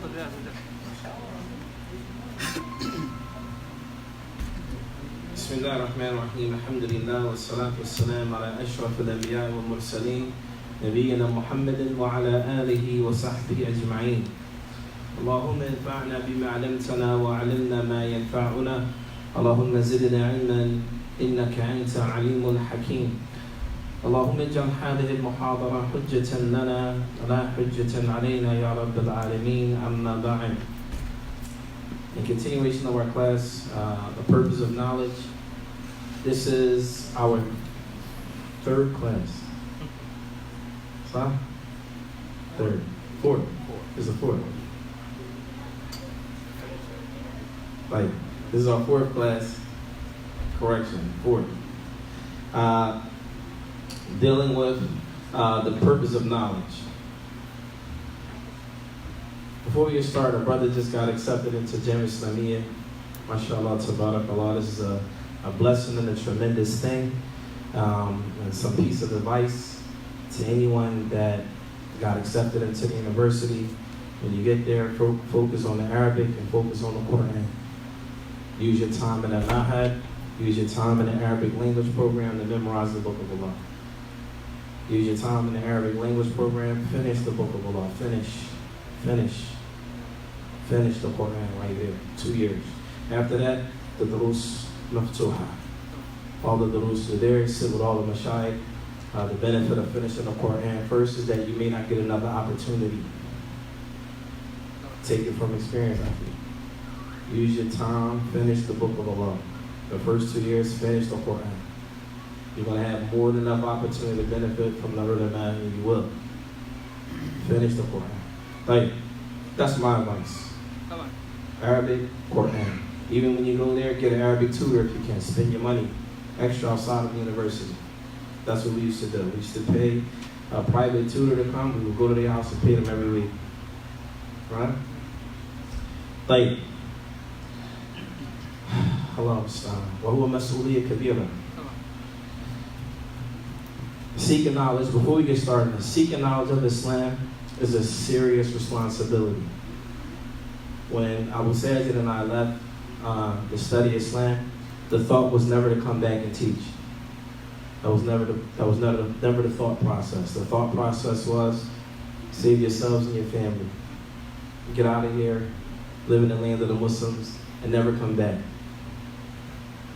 بسم الله الرحمن الرحيم الحمد لله والصلاة والسلام على أشرف الأنبياء والمرسلين نبينا محمد وعلى آله وصحبه أجمعين. اللهم انفعنا بما علمتنا وعلمنا ما ينفعنا. اللهم زدنا علما إنك أنت عليم حكيم. اللهم اجعل هذه المحاضرة حجة لنا لا حجة علينا يا رب العالمين. أما بعد. In continuation of our class, The Purpose of Knowledge, this is our third class. Third. Fourth. This is the fourth. Like, this is our fourth class. Correction, fourth. Dealing with the purpose of knowledge. Before we get started, our brother just got accepted into Jamiat Islamiyya. MashaAllah, tabarakallah. This is a blessing and a tremendous thing. And some piece of advice to anyone that got accepted into the university. When you get there, focus on the Arabic and focus on the Quran. Use your time in the Mahad. Use your time in the Arabic language program to memorize the Book of Allah. Use your time in the Arabic language program. Finish the Book of Allah. Finish the Quran right there. 2 years. After that, the Durus Maftuha. All the Durus are there. Sit with all the Mashayikh. The benefit of finishing the Quran first is that you may not get another opportunity. Take it from experience, actually. Use your time. Finish the Book of Allah. The first 2 years, finish the Quran. You're going to have more than enough opportunity to benefit from the ulama, and you will. Finish the Quran. That's my advice. Arabic, Quran. Even when you go there, get an Arabic tutor if you can. Spend your money extra outside of the university. That's what we used to do. We used to pay a private tutor to come. We would go to their house and pay them every week. Right? Allah وهو مسؤولية كبيرة. Seeking knowledge, before we get started, seeking knowledge of Islam is a serious responsibility. When Abu Sajid and I left to study Islam, the thought was never to come back and teach. That was never the thought process. The thought process was save yourselves and your family. Get out of here, live in the land of the Muslims, and never come back.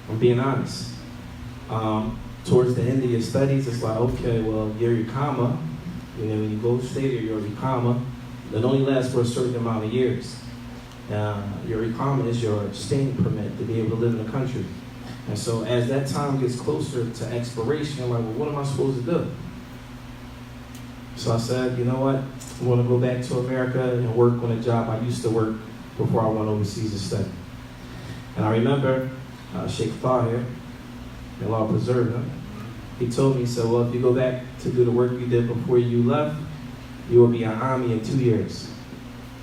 I'm being honest. Towards the end of your studies, it's like, okay, well, your Iqama, when you go stay there, your Iqama, it only lasts for a certain amount of years. Your Iqama is your staying permit to be able to live in the country. And so as that time gets closer to expiration, I'm like, well, what am I supposed to do? So I said, you know what? I want to go back to America and work on a job I used to work before I went overseas to study. And I remember Sheikh Tahir, may Allah preserve him, he told me, he said, well, if you go back to do the work you did before you left, you will be an army in 2 years.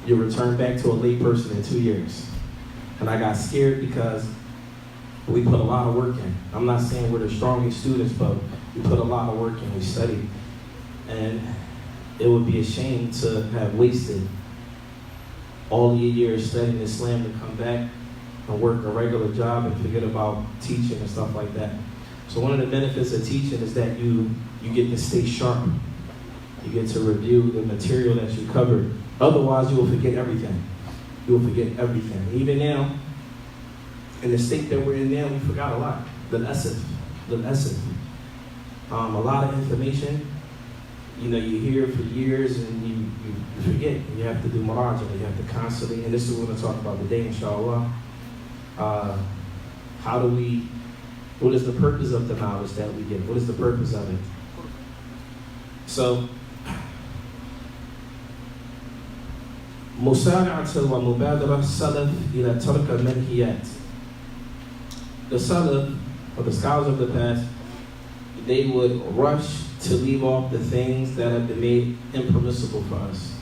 You'll return back to a lay person in 2 years. And I got scared because we put a lot of work in. I'm not saying we're the strongest students, but we put a lot of work in, we studied. And it would be a shame to have wasted all your years studying Islam to come back and work a regular job and forget about teaching and stuff like that. So one of the benefits of teaching is that you get to stay sharp. You get to review the material that you covered. Otherwise, you will forget everything. You will forget everything. Even now, in the state that we're in now, we forgot a lot. The lesson. A lot of information, you hear for years and you forget. You have to do muraja. You have to constantly, and this is what we're going to talk about today, inshallah. What is the purpose of the knowledge that we get? What is the purpose of it? So, مسارعة ومبادرة سلف إلى ترك المنهيات. The Salaf, or the scholars of the past, they would rush to leave off the things that have been made impermissible for us.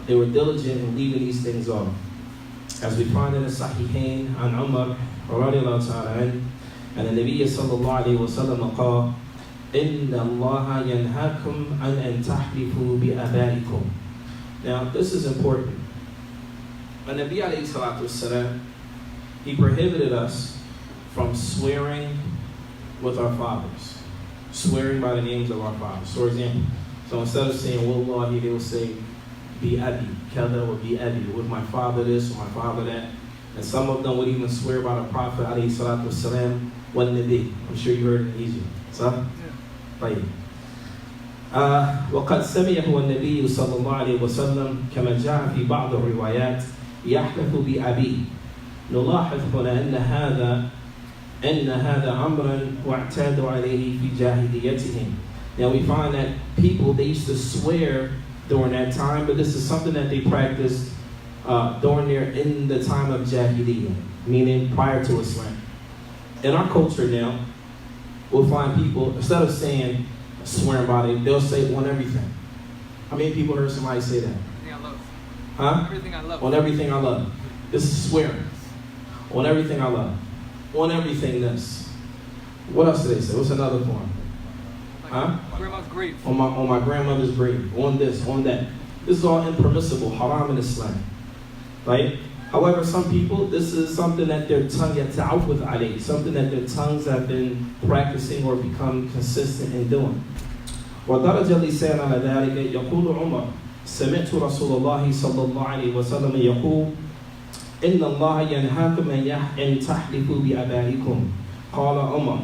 They were diligent in leaving these things off. As we find in the Sahihain, an Umar radiallahu ta'ala anhu, and the Nabi sallallahu alayhi wa sallam قال إن الله ينهاكم عن أن تحلفوا بآبائكم Now, this is important. When Nabi alayhi salatu wasalam, he prohibited us from swearing with our fathers. Swearing by the names of our fathers. For example, so instead of saying Wallahi, they will say Bi Abi, Kada or Bi Abi, with my father this or my father that. And some of them would even swear by the Prophet alayhi salatu wasalam wa Nabi. I'm sure you heard it in Egypt. So, طيب. وقد سمعه النبي صلى الله عليه وسلم كما جاء في بعض الروايات يحلف بأبيه. نلاحظ هنا أن هذا أمرا واعتاد عليه في جاهليتهم. Now we find that people, they used to swear during that time, but this is something that they practiced in the time of Jahiliyyah, meaning prior to Islam. In our culture now, we'll find people, instead of saying swearing by it, they'll say on everything. How many people heard somebody say that? Everything I love. Huh? Everything I love. On everything I love. This is swearing. On everything I love. On everything this. What else did they say? What's another form? Like Huh? grandma's grave. On my grandmother's grave. On this, on that. This is all impermissible. Haram in Islam. Right? However, some people, this is something that their tongue yata'awwad alayh, something that their tongues have been practicing or become consistent in doing. ودرج اللسان على ذلك يقول عمر سمعت رسول الله صلى الله عليه وسلم يقول إن الله ينهاكم أن تحلفوا بآبائكم قال عمر.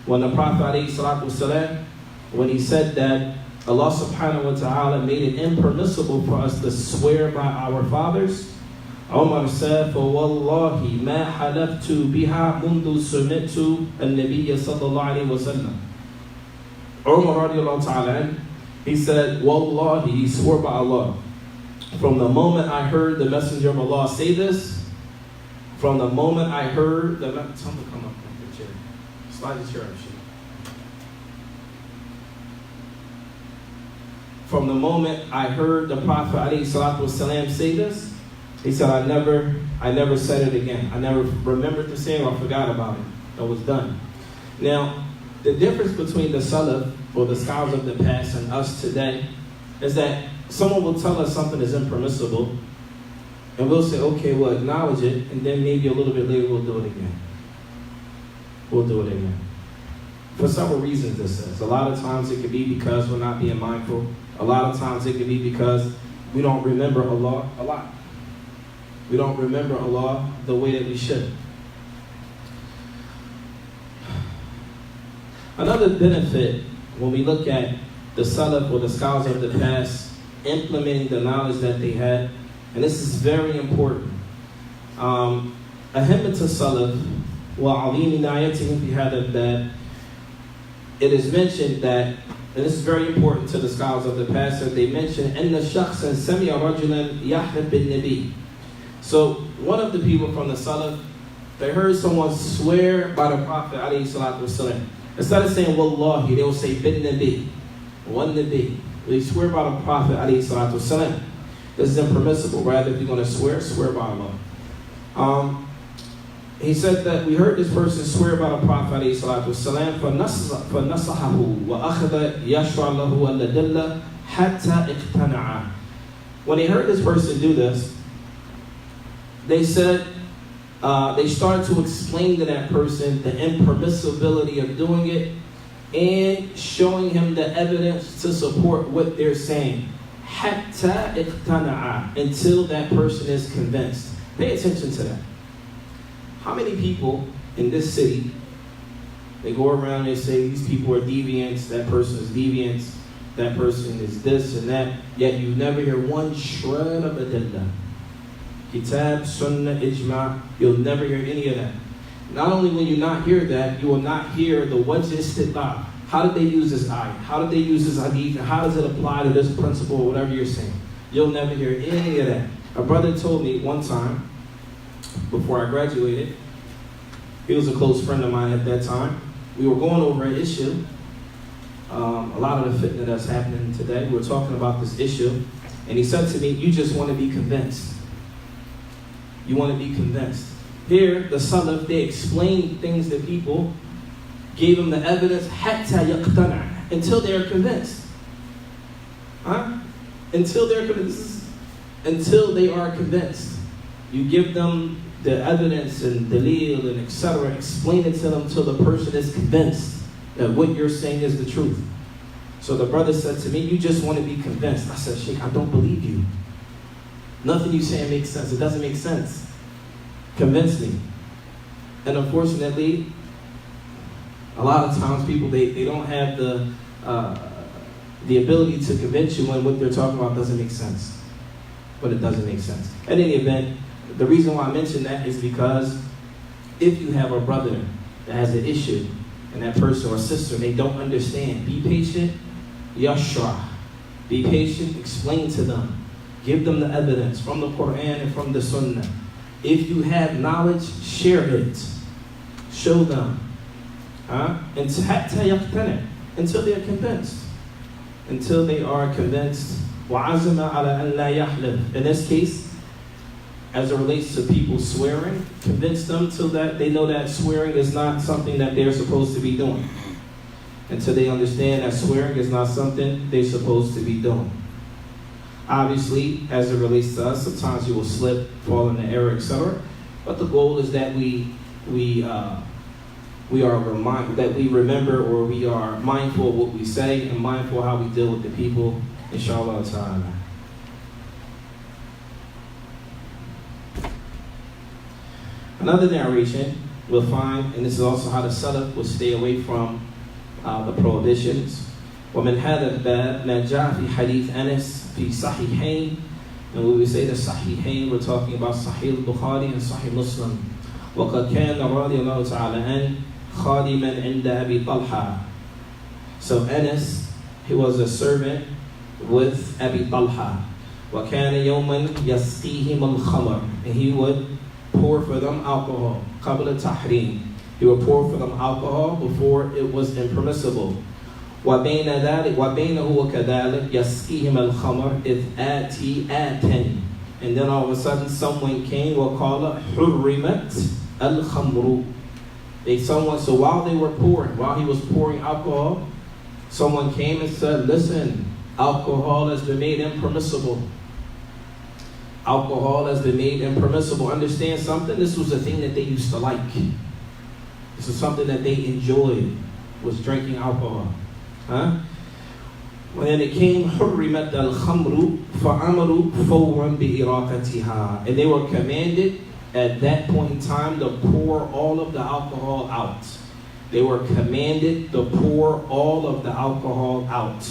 When the Prophet عليه الصلاة والسلام, when he said that Allah subhanahu wa ta'ala made it impermissible for us to swear by our fathers, Umar said, فَوَاللَّهِ مَا حَلَفْتُ بِهَا مُنْذُ سُمِعْتُ النَّبِيَّ صَلَّى اللَّهُ عَلَيْهِ وَسَلَّمَ. Umar radiallahu ta'ala, he said, Wallahi, he swore by Allah. From the moment I heard the Messenger of Allah say this, from the moment I heard the... Tell him to come up with the chair. Slide the chair up, shit. From the moment I heard the Prophet ﷺ say this, he said, I never said it again. I never remembered to say it or forgot about it. It was done. Now, the difference between the Salaf, or the scholars of the past, and us today, is that someone will tell us something is impermissible, and we'll say, okay, we'll acknowledge it, and then maybe a little bit later we'll do it again. We'll do it again. For several reasons this is. A lot of times it could be because we're not being mindful. A lot of times it could be because we don't remember Allah a lot. We don't remember Allah the way that we should. Another benefit when we look at the Salaf or the scholars of the past implementing the knowledge that they had, and this is very important. Ahimmat al-Salaf wa alim inayatihim fi hadha al-bab. It is mentioned that, and this is very important to the scholars of the past, that they mention anna shakhsan sami'a rajulan yahlif bin nabi. So one of the people from the Salaf, they heard someone swear by the Prophet alayhi salatu wasalam. Instead of saying Wallahi, they will say bin Nabi, one Nabi. They swear by the Prophet alayhi salatu wasalam. This is impermissible. Rather, if you're going to swear by Allah. He said that we heard this person swear by the Prophet alayhi salatu wasalam فَنَصَحَهُ وَأَخَذَ يَشْرَعْ لَهُ الْأَدِلَّةَ حَتَّى اقْتَنَعَ. When they heard this person do this, they said, they started to explain to that person the impermissibility of doing it and showing him the evidence to support what they're saying. حَتَّى اقْتَنَعَ. Until that person is convinced. Pay attention to that. How many people in this city, they go around and they say these people are deviants, that person is deviant, that person is this and that, yet you never hear one shred of adillah. Kitab, Sunnah, Ijma, you'll never hear any of that. Not only will you not hear that, you will not hear the wajh istidlal. How did they use this ayah? How did they use this hadith? And how does it apply to this principle or whatever you're saying? You'll never hear any of that. A brother told me one time, before I graduated, he was a close friend of mine at that time. We were going over an issue. A lot of the fitna that's happening today, we were talking about this issue. And he said to me, you just want to be convinced. You want to be convinced. Here, the Salaf, they explained things to people, gave them the evidence, حَتَّى يَقْتَنَعَ, until they are convinced. Huh? Until they're convinced. until they are convinced. You give them the evidence and dalil and etc. Explain it to them until the person is convinced that what you're saying is the truth. So the brother said to me, you just want to be convinced. I said, Sheikh, I don't believe you. Nothing you saying makes sense. It doesn't make sense. Convince me. And unfortunately, a lot of times people, they don't have the ability to convince you when what they're talking about doesn't make sense. But it doesn't make sense. In any event, the reason why I mention that is because if you have a brother that has an issue and that person or sister, they don't understand, be patient, yashra. Be patient, explain to them. Give them the evidence from the Quran and from the Sunnah. If you have knowledge, share it. Show them. Until they are convinced. Until they are convinced. وَعَزَمَ عَلَى أَنْ لَا يَحْلِفْ. In this case, as it relates to people swearing, convince them till that they know that swearing is not something that they're supposed to be doing. Until they understand that swearing is not something they're supposed to be doing. Obviously, as it relates to us, sometimes you will slip, fall into error, etc. But the goal is that we remember, or we are mindful of what we say and mindful of how we deal with the people, inshallah ta'ala. Another narration we'll find, and this is also how the Salaf would stay away from the prohibitions. ومن هذا الباب ما جاء في حديث أنس في صحيحين. And when we say the Sahihain, we're talking about Sahih al-Bukhari and Sahih Muslim. وقد كان رضي الله تعالى عنه خادما عند أبي طلحة. So Anas, he was a servant with Abi Talha. وكان يوما يسقيهم الخمر. And he would pour for them alcohol. قبل التحريم. He would pour for them alcohol before it was impermissible. وبين ذلك وبينه وكذلك يسقيهم الخمر إذ آتي آتٍ. And then all of a sudden someone came وقال حرمت الخمر. So while they were pouring, while he was pouring alcohol, someone came and said, listen, alcohol has been made impermissible. Alcohol has been made impermissible. Understand something? This was a thing that they used to like. This is something that they enjoyed, was drinking alcohol. When it came, حُرِّمَتْ الْخَمْرُ فَعَمَرُوا فَوْرًا بِإِرَاقَتِهَا. And they were commanded at that point in time to pour all of the alcohol out. They were commanded to pour all of the alcohol out.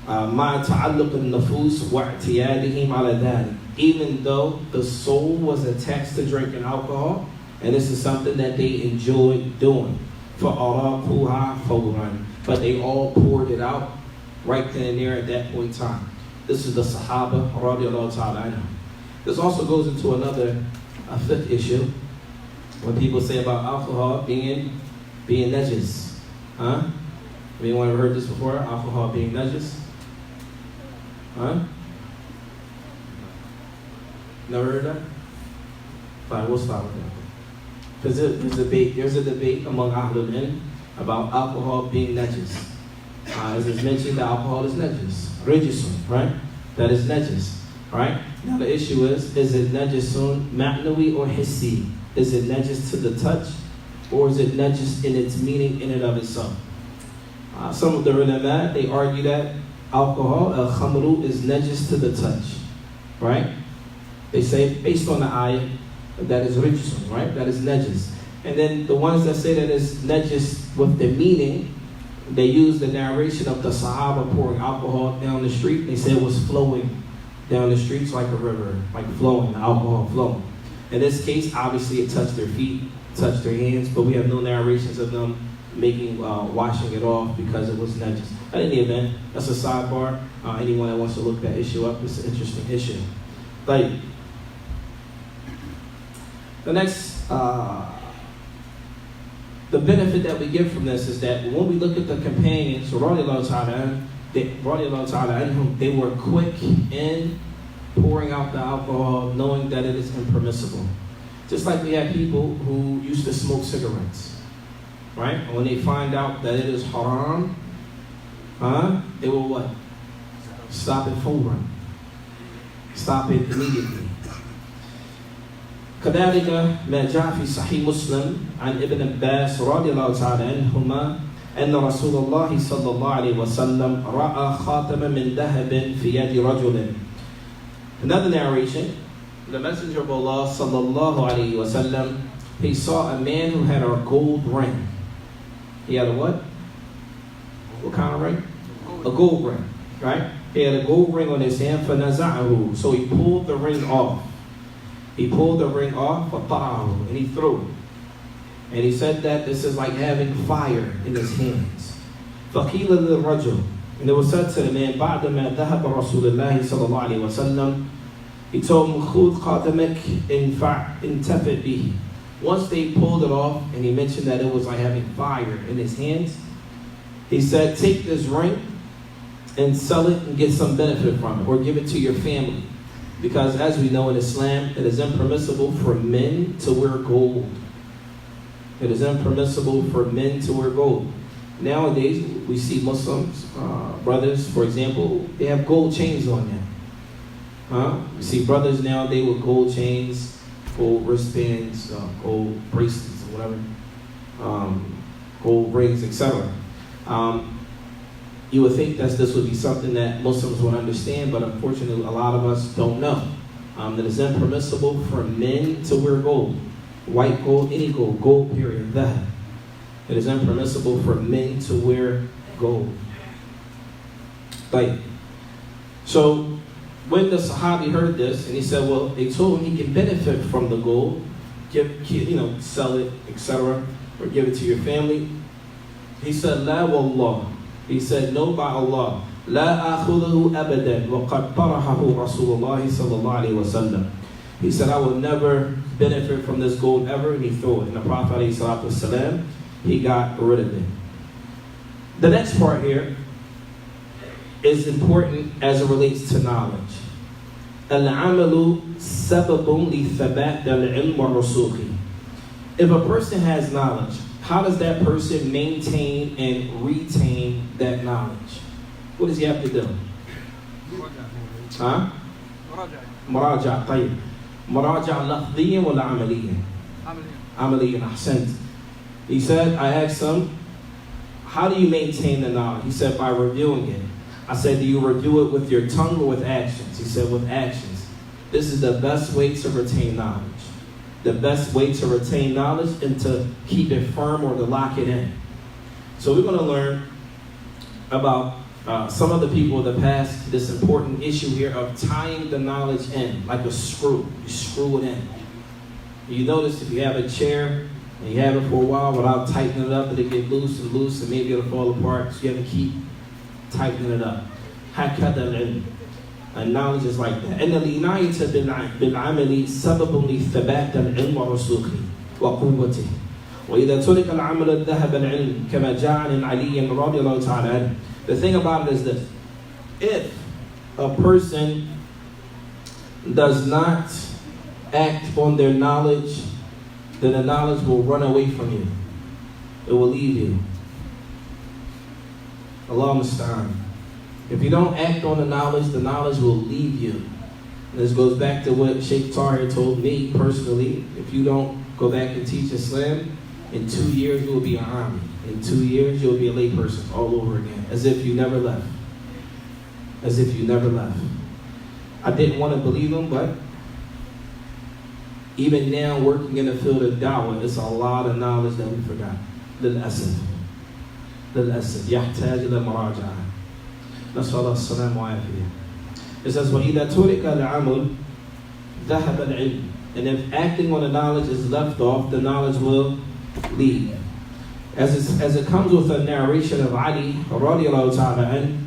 مَعَ تَعَلُّقِ النُّفُوسِ وَاعْتِيَادِهِمْ عَلَى ذَلِكَ. Even though the soul was attached to drinking alcohol, and this is something that they enjoyed doing. فَأَرَاقُوهَا فَوْرًا. But they all poured it out right then and there at that point in time. This is the Sahaba radiallahu ta'ala anhum. This also goes into another fifth issue. When people say about alcohol being najis. Anyone ever heard this before? Alcohol being najis? Never heard that? Fine, we'll stop with that. Because there's a debate among Ahlul Ilm about alcohol being najis. As is mentioned, the alcohol is najis. Rijisun, right? That is najis, right? Now the issue is it najisun ma'nawi or hissi? Is it najis to the touch, or is it najis in its meaning in and of itself? Some of the ulama, they argue that alcohol, al-khamru, is najis to the touch, right? They say, based on the ayah, that is rijisun, right? That is najis. And then the ones that say that is najis with the meaning, they use the narration of the Sahaba pouring alcohol down the street. They say it was flowing down the streets like a river, like flowing, the alcohol flowing. In this case, obviously it touched their feet, touched their hands, but we have no narrations of them washing it off because it was najis. But in any event, that's a sidebar. Anyone that wants to look that issue up, it's an interesting issue. Like, the next, the benefit that we get from this is that when we look at the companions, they were quick in pouring out the alcohol, knowing that it is impermissible. Just like we have people who used to smoke cigarettes, right? And when they find out that it is haram, they will what? Stop it full run. Stop it immediately. كذلك ما جاء في صحيح مسلم عن ابن عباس رضي الله تعالى عنهما أن رسول الله صلى الله عليه وسلم رأى خاتما من ذهب في يد رجل. Another narration, the Messenger of Allah صلى الله عليه وسلم, he saw a man who had a gold ring. He had a what? What kind of ring? A gold ring, right? He had a gold ring on his hand. فَنَزَعَهُ, so he pulled the ring off. He pulled the ring off, and he threw it. And he said that this is like having fire in his hands. فَقِيلَ لِلرَّجُلِ, and it was said to the man, بَعْدَمَا ذَهَبَ رَسُولُ اللَّهِ صَلَى اللَّهُ عَلَيْهِ وَسَلَّمَ, he told him, خُذْ خَاتَمَكْ انْتَفِتْ بِهِ. Once they pulled it off, and he mentioned that it was like having fire in his hands, he said, take this ring and sell it and get some benefit from it, or give it to your family. Because as we know in Islam, it is impermissible for men to wear gold. It is impermissible for men to wear gold. Nowadays, we see Muslims, brothers, for example, they have gold chains on them. We see brothers nowadays with gold chains, gold wristbands, gold bracelets, or whatever, gold rings, etc. You would think that this would be something that Muslims would understand, but unfortunately a lot of us don't know. That it's impermissible for men to wear gold. White gold, any gold, gold period, that. It is impermissible for men to wear gold. Like, so when the Sahabi heard this, and he said, well, they told him he can benefit from the gold, sell it, etc., or give it to your family. He said, La wallah. He said, no, by Allah. La akhuduhu abadan wa qad tarahahu Rasulullah sallallahu alayhi wa sallam. He said, I will never benefit from this gold ever, and he threw it. And the Prophet alayhi salatu wasalam, he got rid of it. The next part here is important as it relates to knowledge. Al-amalu sababun li thabat al-ilm wa rusukhi. If a person has knowledge, how does that person maintain and retain that knowledge? What does he have to do? Huh? مراجعة. طيب. مراجعة لفظية ولا عملية؟ عملية. أحسنت. He said, I asked him, how do you maintain the knowledge? He said, by reviewing it. I said, do you review it with your tongue or with actions? He said, with actions. This is the best way to retain knowledge. The best way to retain knowledge and to keep it firm or to lock it in. So we're going to learn about some of the people in the past, this important issue here of tying the knowledge in, like a screw. You screw it in. You notice if you have a chair and you have it for a while without tightening it up, it'll get loose and maybe it'll fall apart. So you have to keep tightening it up. هكذا العلم. And knowledge is like that. And العناية بالعمل سبب لثبات العلم ورسوخه وقوته. وإذا ترك العمل ذهب العلم كما جاء عن علي رضي الله تعالى عنه. The thing about it is this: if a person does not act on their knowledge, then the knowledge will run away from you. It will leave you. Allah musta'an. If you don't act on the knowledge will leave you. And this goes back to what Sheikh Tahir told me personally. If you don't go back and teach Islam, in 2 years you will be an army. In 2 years you'll be a layperson all over again. As if you never left. As if you never left. I didn't want to believe him, but even now working in the field of da'wah, it's a lot of knowledge that we forgot. للأسف. يحتاج إلى مراجعة. نسأل الله السلامة والعافية. It says, وَإِذَا تُرِكَ الْعَمَلُ ذَهَبَ الْعِلْمُ. And if acting on the knowledge is left off, the knowledge will leave. As it comes with a narration of Ali radiallahu ta'ala anhu,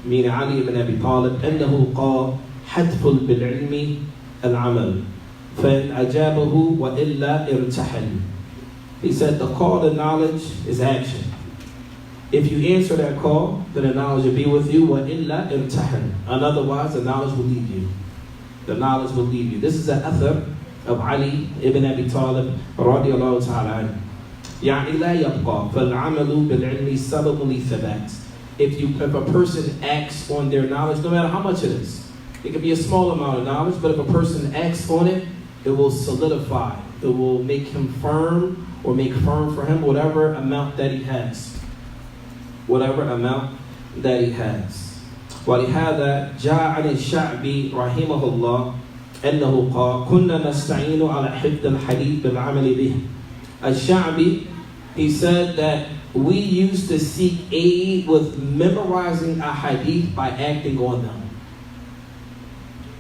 meaning Ali ibn Abi Talib, أنه قال حتف بالعلم العمل فإن أجابه وإلا ارتحل. He said the call to knowledge is action. If you answer that call, then the knowledge will be with you. وَإِلَّا إِرْتَحَلْ. And otherwise, the knowledge will leave you. The knowledge will leave you. This is an athar of Ali ibn Abi Talib radiallahu ta'ala anhu. يعني لا يبقى فالعمل بالعلم سبب للثبات. If a person acts on their knowledge, no matter how much it is, It can be a small amount of knowledge, but if a person acts on it, it will solidify. It will make him firm or make firm for him whatever amount that he has. Whatever amount that he has. ولهذا جاء عن الشعبي رحمه الله أنه قال كنا نستعين على حفظ الحديث بالعمل به. الشعبي, he said that we used to seek aid with memorizing a hadith by acting on them.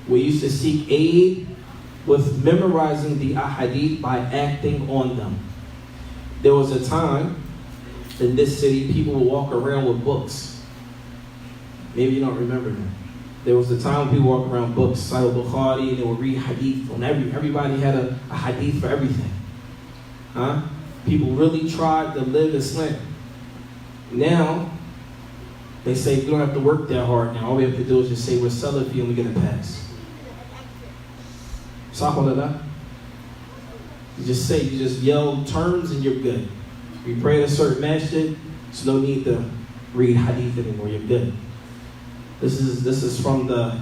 We used to seek aid with memorizing the ahadith by acting on them. There was a time in this city people would walk around with books. Maybe you don't remember that. There was a time people walked around books, Sahih Bukhari, and they would read hadith on everybody had a hadith for everything. Huh? People really tried to live Islam. Now, they say we don't have to work that hard now. All we have to do is just say we're Salafi and we get a pass. You just say, you just yell terms and you're good. We pray at a certain masjid, there's no need to read hadith anymore, you're good. This is from the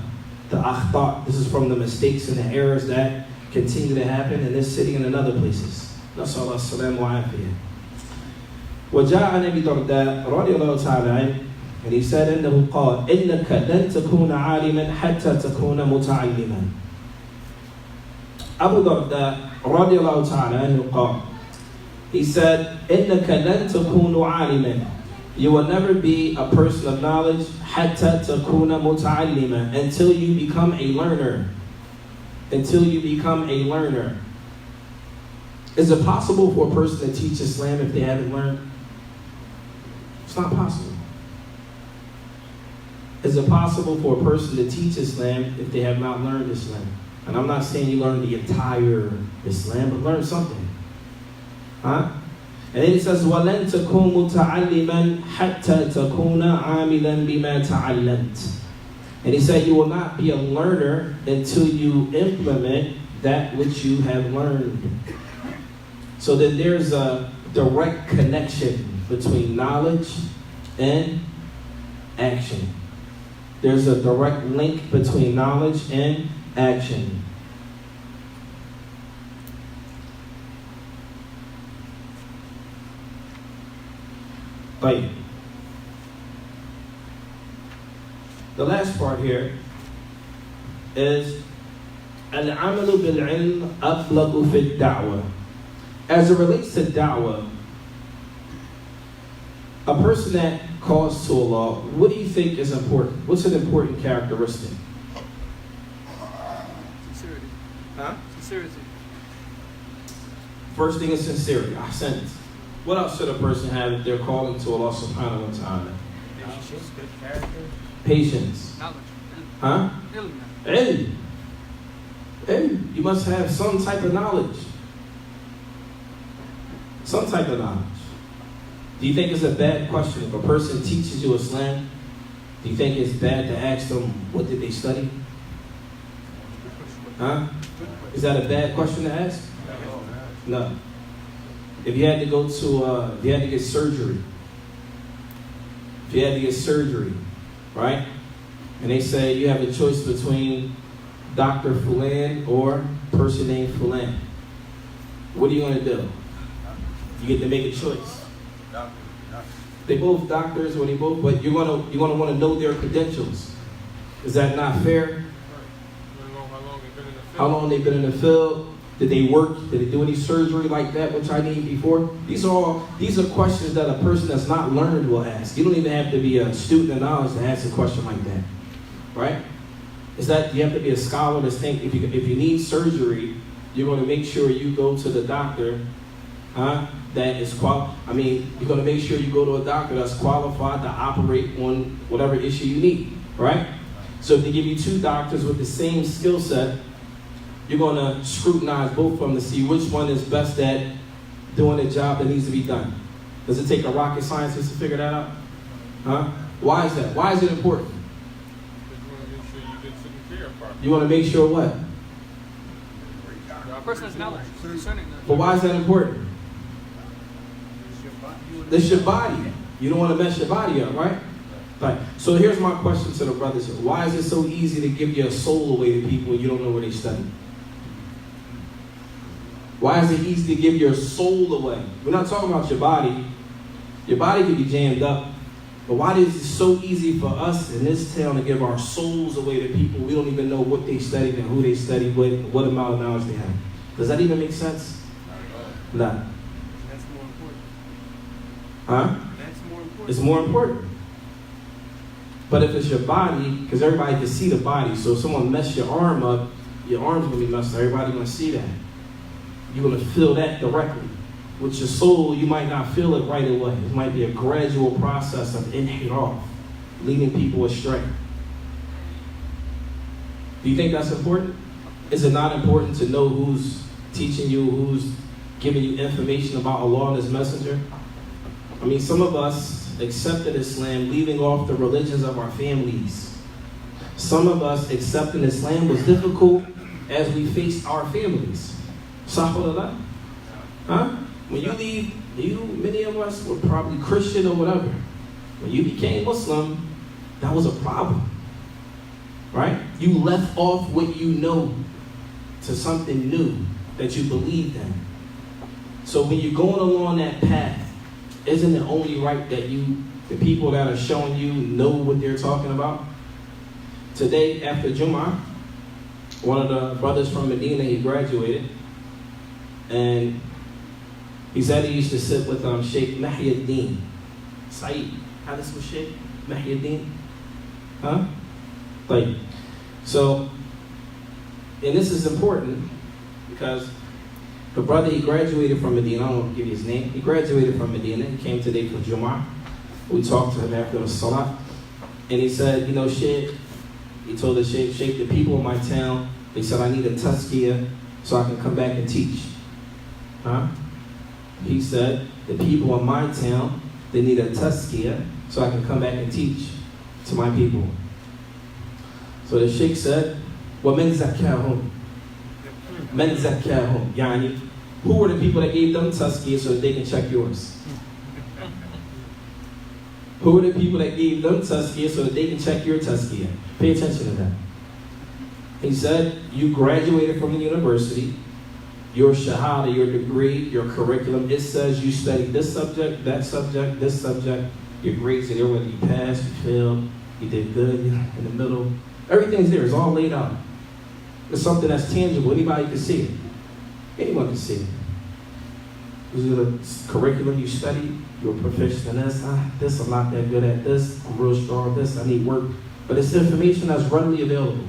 akhta', this is from the mistakes and the errors that continue to happen in this city and in other places. Nasallahu as-salam wa afiyah. وجاء عن أبي درداء رضي الله تعالى عنه, and he said إنه قال إنك لن تكون عالما حتى تكون متعلما. Abu Darda رضي الله تعالى عنه قال, he said إنك لن تكون عالما, you will never be a person of knowledge حتى تكون متعلما, until you become a learner. Until you become a learner. Is it possible for a person to teach Islam if they haven't learned? It's not possible. Is it possible for a person to teach Islam if they have not learned Islam? And I'm not saying you learn the entire Islam, but learn something. Huh? And then it says, وَلَن تَكُونْ مُتَعَلِّمًا حَتَّى تَكُونَ عَامِلًا بِمَا تَعَلَّمْتَ. And he said, you will not be a learner until you implement that which you have learned. So then there's a direct connection between knowledge and action. There's a direct link between knowledge and action. Right. The last part here is al-amalu bil-ilm ablagu fi da'wah. As it relates to da'wah, a person that calls to Allah, what do you think is important? What's an important characteristic? Sincerity. Huh? Sincerity. First thing is sincerity. Ahsant. What else should a person have if they're calling to Allah subhanahu wa ta'ala? Patience. Good character. Patience. Knowledge. Huh? Ilm. Ilm. Ilm. You must have some type of knowledge. Some type of knowledge. Do you think it's a bad question? If a person teaches you Islam, do you think it's bad to ask them, what did they study? Huh? Is that a bad question to ask? No. If you had to go to, if you had to get surgery, right? And they say you have a choice between Dr. Fulan or person named Fulan. What are you going to do? You get to make a choice. They both doctors, or they both, but you're gonna want to know their credentials. Is that not fair? How long they've been in the field? Did they work? Did they do any surgery like that, which I named before? These are questions that a person that's not learned will ask. You don't even have to be a student of knowledge to ask a question like that, right? Is that you have to be a scholar to think if you need surgery, you're going to make sure you go to the doctor, that is you're going to make sure you go to a doctor that's qualified to operate on whatever issue you need, right? So if they give you two doctors with the same skill set, you're going to scrutinize both of them to see which one is best at doing the job that needs to be done. Does it take a rocket scientist to figure that out? Huh? Why is that? Why is it important? You want to make sure what? A person has knowledge concerning that. But why is that important? It's your body. You don't want to mess your body up, right? Right. So here's my question to the brothers. Why is it so easy to give your soul away to people you don't know where they study? Why is it easy to give your soul away? We're not talking about your body. Your body can be jammed up. But why is it so easy for us in this town to give our souls away to people we don't even know what they studied and who they studied with, and what amount of knowledge they have? Does that even make sense? No. That's more important. Huh? That's more important. It's more important. But if it's your body, because everybody can see the body, so if someone mess your arm up, your arm's going to be messed up. Everybody's going to see that. You're going to feel that directly. With your soul, you might not feel it right away. It might be a gradual process of inhiraf, leading people astray. Do you think that's important? Is it not important to know who's teaching you, who's giving you information about Allah and His Messenger? I mean, some of us accepted Islam leaving off the religions of our families. Some of us accepting Islam was difficult as we faced our families. Sahwallah. Huh? When you leave, many of us were probably Christian or whatever. When you became Muslim, that was a problem. Right? You left off what you know to something new that you believed in. So when you're going along that path, isn't it only right that the people that are showing you know what they're talking about? Today, after Jummah, one of the brothers from Medina, he graduated, and he said he used to sit with Sheikh Mahyiddin. Saeed, how this was Sheikh Mahyiddin? Huh? Like, so, and this is important because the brother, he graduated from Medina. I don't give you his name. He graduated from Medina. He came today for Jummah. We talked to him after the Salah. And he said, you know, Sheikh, he told the Sheikh, the people in my town, they said I need a tazkiyah so I can come back and teach. Huh? He said, the people in my town, they need a tazkiyah so I can come back and teach to my people. So the Sheikh said, وَمَنْ زَكَّاهُمْ مَنْ زَكَّاهُمْ Yani, who were the people that gave them tazkiyah so that they can check yours? Who were the people that gave them tazkiyah so that they can check your tazkiyah? Pay attention to that. He said, you graduated from the university, your shahada, your degree, your curriculum, it says you studied this subject, this subject, your grades are there, whether you passed, you failed, you did good, in the middle. Everything's there, it's all laid out. It's something that's tangible, anybody can see it. Anyone can see it. This is a curriculum you studied, you're proficient in this, I'm not that good at this, I'm real strong at this, I need work. But it's information that's readily available.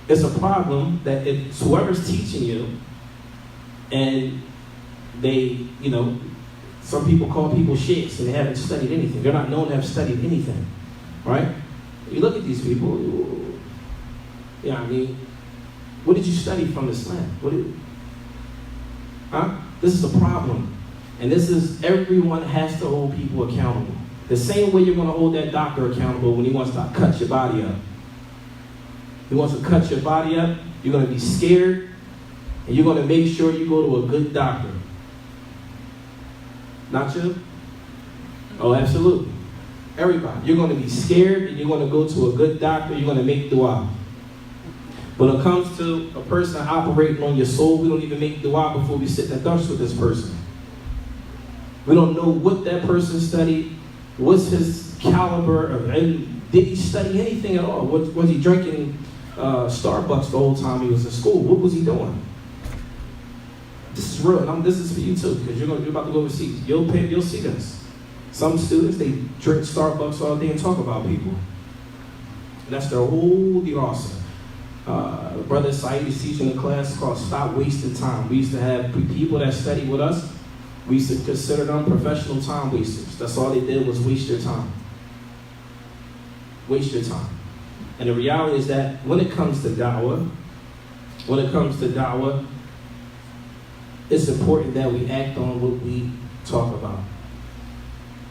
It's a problem that if whoever's teaching you, and they, you know, some people call people sheikhs and they haven't studied anything. They're not known to have studied anything, right? You look at these people, I mean, what did you study from Islam? This is a problem. And this is, everyone has to hold people accountable. The same way you're going to hold that doctor accountable when he wants to cut your body up. He wants to cut your body up, you're going to be scared, and you're going to make sure you go to a good doctor. Not you? Oh, absolutely. Everybody. You're going to be scared, and you're going to go to a good doctor, you're going to make dua. When it comes to a person operating on your soul, we don't even make dua before we sit in the dars with this person. We don't know what that person studied, what's his caliber of ilm. Did he study anything at all? Was he drinking Starbucks the whole time he was in school? What was he doing? This is real. This is for you too, because you're about to go overseas. You'll see this. Some students, they drink Starbucks all day and talk about people. And that's their whole dirasa. Brother Saeed is teaching a class called Stop Wasting Time. We used to have people that studied with us. We used to consider them professional time wasters. That's all they did was waste their time. Waste your time. And the reality is that when it comes to da'wah, it's important that we act on what we talk about.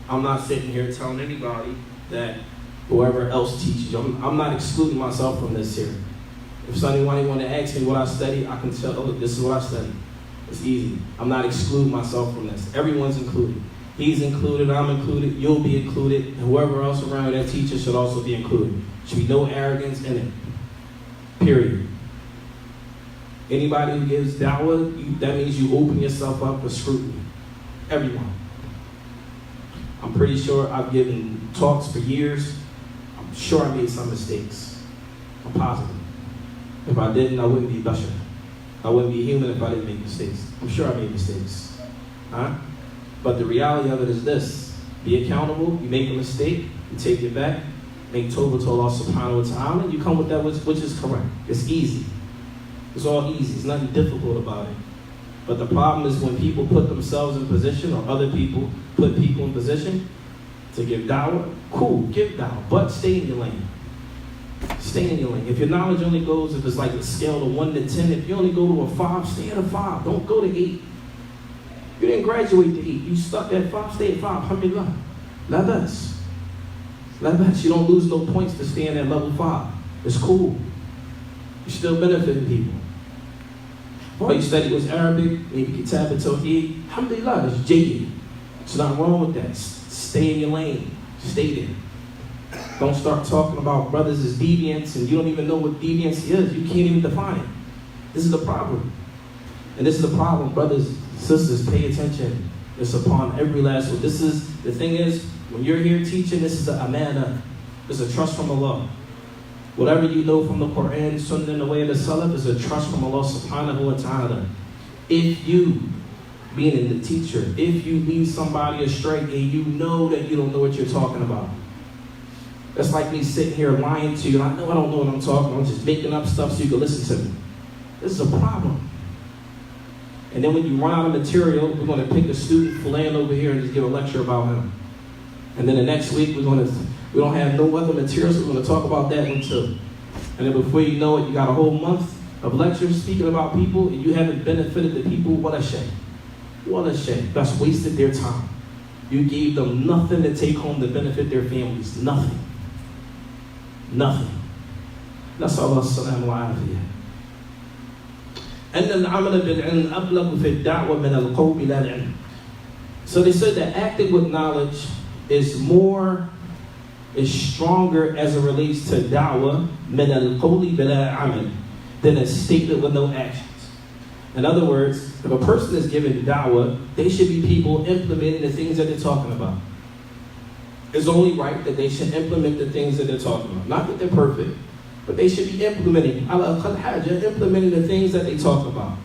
I'm not sitting here telling anybody that whoever else teaches you, I'm not excluding myself from this here. If somebody want to ask me what I study, I can tell, oh, look, this is what I study. It's easy. I'm not excluding myself from this. Everyone's included. He's included, I'm included, you'll be included, and whoever else around that teacher should also be included. Should be no arrogance in it. Period. Anybody who gives da'wah, that means you open yourself up for scrutiny. Everyone. I'm pretty sure I've given talks for years. I'm sure I made some mistakes. I'm positive. If I didn't, I wouldn't be bashar. I wouldn't be human if I didn't make mistakes. I'm sure I made mistakes. Huh? But the reality of it is this. Be accountable. You make a mistake, you take it back, make tawbah to Allah subhanahu wa ta'ala, and you come with that which is correct. It's easy. It's all easy. There's nothing difficult about it. But the problem is when people put themselves in position, or other people put people in position to give da'wah, cool, give da'wah, but stay in your lane. Stay in your lane. If your knowledge only goes, if it's like a scale of 1 to 10, if you only go to a 5, stay at a 5. Don't go to 8. You didn't graduate to 8. You stuck at 5, stay at 5. Alhamdulillah. La bas. La bas. You don't lose no points to staying at level 5. It's cool. You're still benefiting people. All you studied was Arabic, maybe Kitab al-Tawheed. Alhamdulillah, that's jaded. There's nothing wrong with that. Stay in your lane. Stay there. Don't start talking about brothers as deviants and you don't even know what deviance is. You can't even define it. This is the problem. And this is the problem, brothers, sisters, pay attention. It's upon every last one. This is, the thing is, when you're here teaching, this is the amana. It's a trust from Allah. Whatever you know from the Quran, Sunnah, and the way of the Salaf is a trust from Allah subhanahu wa ta'ala. If you, being the teacher, if you lead somebody astray and you know that you don't know what you're talking about, that's like me sitting here lying to you. I know I don't know what I'm talking about. I'm just making up stuff so you can listen to me. This is a problem. And then when you run out of material, we're going to pick a student, Fulan over here, and just give a lecture about him. And then the next week, we don't have no other material, so we're going to talk about that one too. And then before you know it, you got a whole month of lectures speaking about people, and you haven't benefited the people. What a shame. What a shame. That's wasted their time. You gave them nothing to take home to benefit their families. Nothing. Nothing. That's Allah salam wa afiyah. So they said that acting with knowledge is stronger as it relates to da'wah min al-qawli bila amal than a statement with no actions. In other words, if a person is given da'wah, they should be people implementing the things that they're talking about. It's only right that they should implement the things that they're talking about. Not that they're perfect, but they should be implementing the things that they talk about.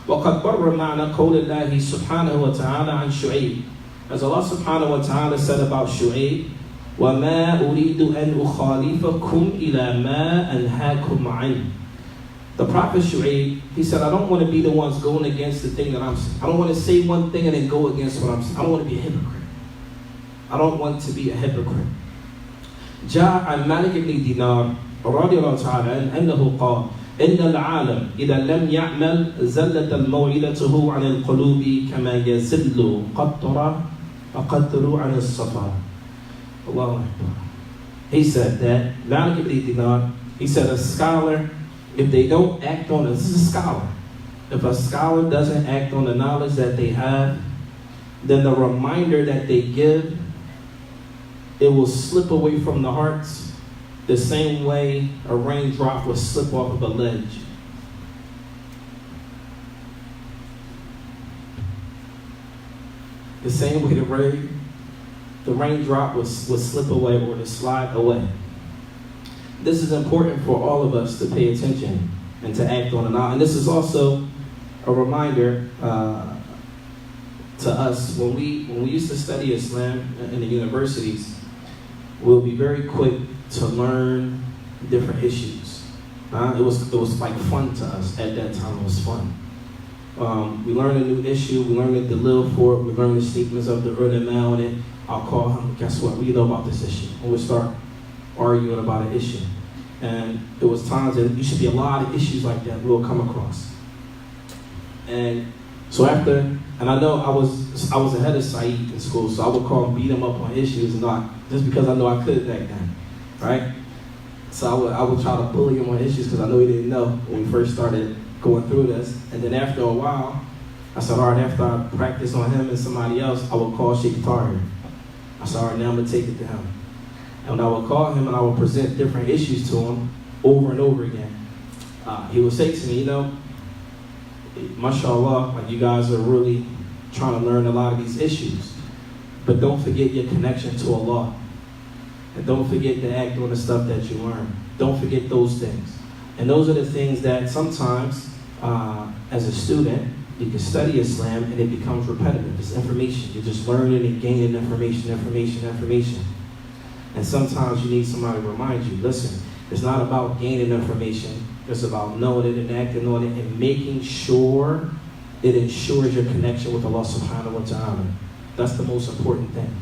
وَقَدْ بَرَّ مَعْنَا قَوْلِ اللَّهِ سُبْحَانَهُ وَتَعَالَى عَنْ شُعَيْبٍ. As Allah subhanahu wa ta'ala said about Shu'aib, وَمَا أُرِيدُ أَنْ أُخَالِفَكُمْ إِلَى مَا أَنْهَاكُمْ عَنْهُ. The Prophet Shu'aib, he said, I don't want to be the ones going against the thing that I'm saying. I don't want to say one thing and then go against what I'm saying. I don't want to be a hypocrite. I don't want to be a hypocrite. جاء عن مالك بن دينار رضي الله تعالى عنه أنه قال إن العالم إذا لم يعمل زلت الموعظته عن القلوب كما يزل قطر عن الصفا. Allahu Akbar. He said that Malik ibn Dinar, he said a scholar, if they don't act on it, this is a scholar. If a scholar doesn't act on the knowledge that they have, then the reminder that they give, it will slip away from the hearts the same way a raindrop will slip off of a ledge. The same way the raindrop will slip away or to slide away. This is important for all of us to pay attention and to act on it now. And this is also a reminder to us when we used to study Islam in the universities. We'll be very quick to learn different issues. It was like fun to us at that time. It was fun. We learned a new issue. We learned to live for it. We learned the statements of the ulama on it. I'll call him. Guess what? We know about this issue. And we'll start arguing about an issue. And there was times that there should be a lot of issues like that we'll come across. And so after, and I know I was ahead of Saeed in school, so I would call him, beat him up on issues, not just because I know I could back then, right? So I would try to bully him on issues because I know he didn't know when we first started going through this. And then after a while, I said, all right, after I practice on him and somebody else, I will call Sheikh Tahir. I said, all right, now I'm going to take it to him. And when I would call him and I would present different issues to him over and over again, he would say to me, you know, mashallah, like you guys are really trying to learn a lot of these issues. But don't forget your connection to Allah. And don't forget to act on the stuff that you learn. Don't forget those things. And those are the things that sometimes, as a student, you can study Islam and it becomes repetitive. It's information. You're just learning and gaining information. And sometimes you need somebody to remind you, listen, it's not about gaining information. It's about knowing it and acting on it and making sure it ensures your connection with Allah subhanahu wa ta'ala. That's the most important thing.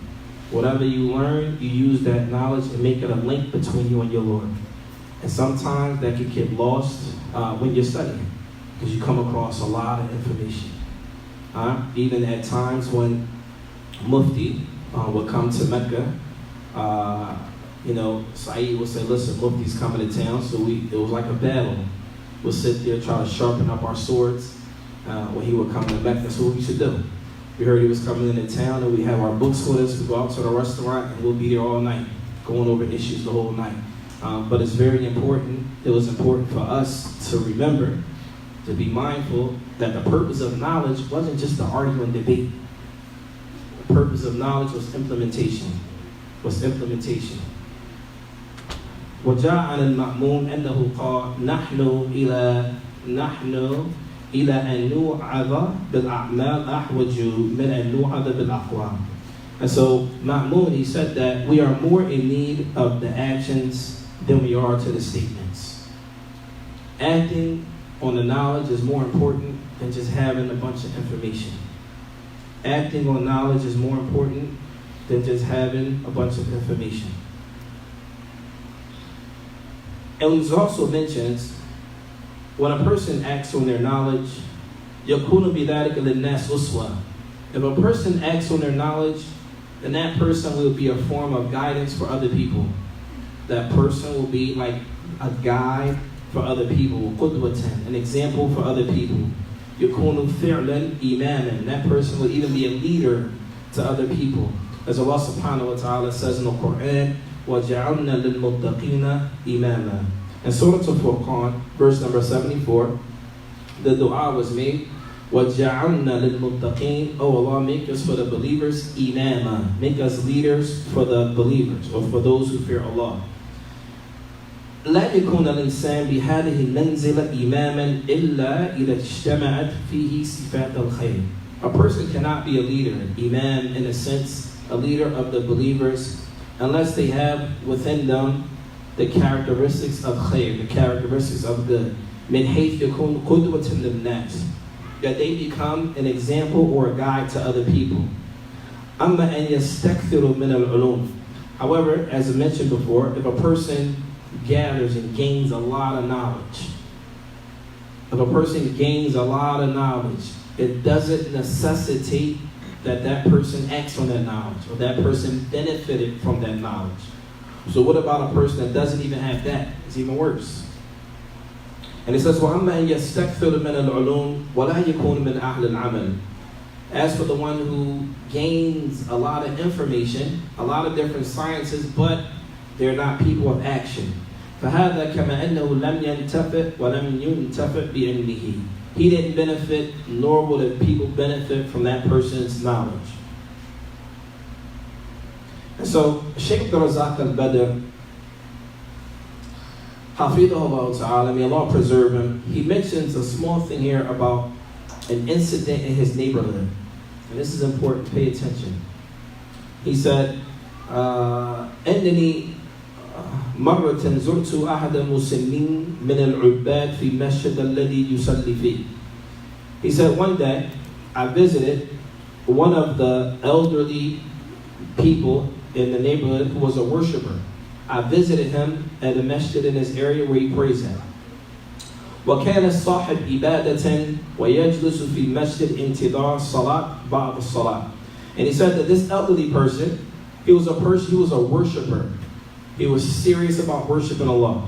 Whatever you learn, you use that knowledge and make it a link between you and your Lord. And sometimes that can get lost when you're studying, because you come across a lot of information. Even at times when Mufti would come to Mecca, Saeed would say, listen, Mufti's coming to town, so it was like a battle. We'll sit there, try to sharpen up our swords when he would come to Mecca. That's what we should do. We heard he was coming into town, and we have our books with us. We go out to the restaurant, and we'll be there all night, going over issues the whole night. But it's very important. It was important for us to remember, to be mindful that the purpose of knowledge wasn't just to argue and debate. The purpose of knowledge was implementation. وجاء عن المأمون أنه قال نحن إلى أن نوعظ بالأعمال أحوج من أن نوعظ بالأقوال. And so Ma'mun, he said that we are more in need of the actions than we are to the statements. Acting on the knowledge is more important than just having a bunch of information. Acting on knowledge is more important than just having a bunch of information. And it also mentions, when a person acts on their knowledge, يَكُونُ بِذَلِكَ لِلنَّاسِ أُسْوَةً. If a person acts on their knowledge, then that person will be a form of guidance for other people. That person will be like a guide for other people, قُدْوَةً, an example for other people. يَكُونُ فِعْلًا إِمَامًا. That person will even be a leader to other people. As Allah subhanahu wa ta'ala says in the Quran, وَجَعَلْنَا لِلْمُتَّقِينَ إِمَامًا. In Surah Al-Furqan, verse number 74, the dua was made, وَجَعَلْنَا لِلْمُتَّقِينَ. Oh Allah, make us for the believers imama. Make us leaders for the believers, or for those who fear Allah. لا يكون الإنسان بهذه المنزلة إماما إلا إذا اجتمعت فيه صفات الخير. A person cannot be a leader, an imam in a sense, a leader of the believers, unless they have within them the characteristics of khair, the characteristics of good. من حيث يكون قدوة للناس. That they become an example or a guide to other people. أما أن يستكثروا من العلوم. However, as I mentioned before, if a person gathers and gains a lot of knowledge, it doesn't necessitate that that person acts on that knowledge or that person benefited from that knowledge. So what about a person that doesn't even have that? It's even worse. And it says, وَأَمَّا أَن يَسْتَكْثِرُ مِنَ الْعُلُومِ وَلَا يَكُونُ مِنْ أَهْلِ الْعَمَلِ. As for the one who gains a lot of information, a lot of different sciences, but they're not people of action. فَهَذَا كَمَا أَنَّهُ لَمْ يَنْتَفِعْ وَلَمْ يُنْتَفِعْ بِعِلْمِهِ. He didn't benefit, nor will the people benefit from that person's knowledge. And so, Shaykh Abdul Razak al-Badr, Hafidahullah ta'ala, may Allah preserve him, he mentions a small thing here about an incident in his neighborhood. And this is important, pay attention. He said, أنني مرة زرت أحد المسلمين من العباد في المسجد الذي يصلي فيه. He said, one day I visited one of the elderly people in the neighborhood who was a worshiper. I visited him at a masjid in his area where he prays at. وكان صاحب إبادة ويجلس في المسجد انتظار صلاة بعد الصلاة. And he said that this elderly person, he was a worshiper. He was serious about worshiping Allah.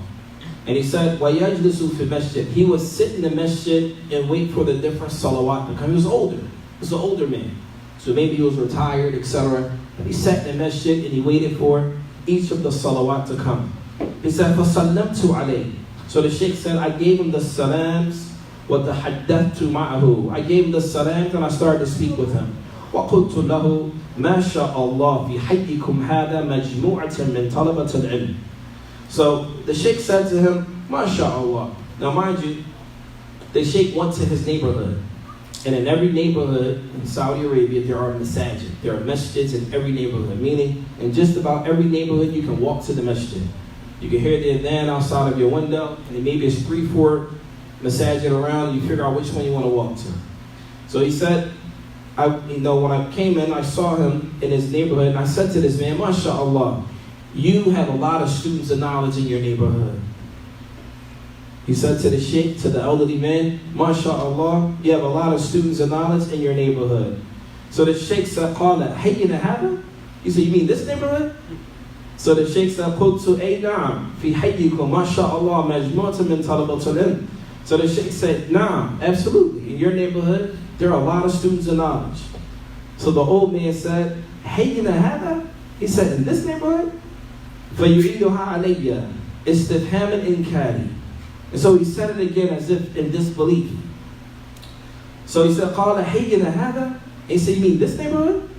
And he said, وَيَجْلِسُ فِي الْمَسْجِدِ. He would sit in the masjid and wait for the different salawat to come. He was older. He was an older man. So maybe he was retired, etc. He sat in the masjid and he waited for each of the salawat to come. He said, فَصَلَّمْتُ عَلَيْهِ. So the Sheikh said, I gave him the salams, وَتَحَدَّثْتُ مَعَهُ. I gave him the salams and I started to speak with him. وَقُلْتُ لَهُ مَا شَاءَ اللَّهُ فِي حَيِّكُمْ هَذَا مَجْمُوعَةً مِنْ طَلَبَةِ الْعِلْمِ. So the Sheikh said to him, MashaAllah. Now mind you, the Sheikh went to his neighborhood. And in every neighborhood in Saudi Arabia, there are masajid. There are masjids in every neighborhood. Meaning, in just about every neighborhood, you can walk to the masjid. You can hear the adhan outside of your window. And maybe it's 3-4 masajid around. You figure out which one you want to walk to. So he said, when I came in, I saw him in his neighborhood. And I said to this man, MashaAllah, you have a lot of students of knowledge in your neighborhood. He said to the Sheikh, to the elderly man, MashaAllah, you have a lot of students of knowledge in your neighborhood. So the Sheikh said, قال حينا هذا? He said, you mean this neighborhood? So the Sheikh said, قلت أي نعم في حيكم ما شاء الله مجموعة من طلبة العلم. So the Sheikh said, Naam, absolutely. In your neighborhood, there are a lot of students of knowledge. So the old man said, حينا هذا? He said, in this neighborhood? فيعيدها علي استفهاما إنكاري. And so he said it again as if in disbelief. So he said, قال حينا هذا? He said, you mean this neighborhood?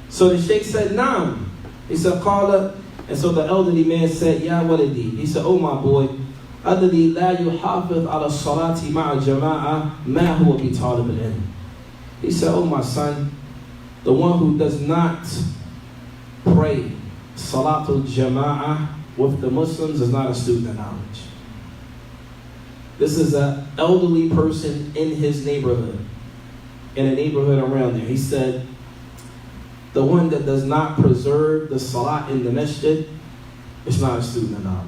So the Sheikh said, Naam. He said, قال. And so the elderly man said, Ya walidi. He said, oh my boy, الذي لا يحافظ على الصلاة مع الجماعة ما هو بطالب العلم. He said, oh my son, the one who does not pray Salatul Jama'ah with the Muslims is not a student of knowledge. This is an elderly person in his neighborhood, in a neighborhood around there. He said, the one that does not preserve the Salat in the masjid is not a student of knowledge.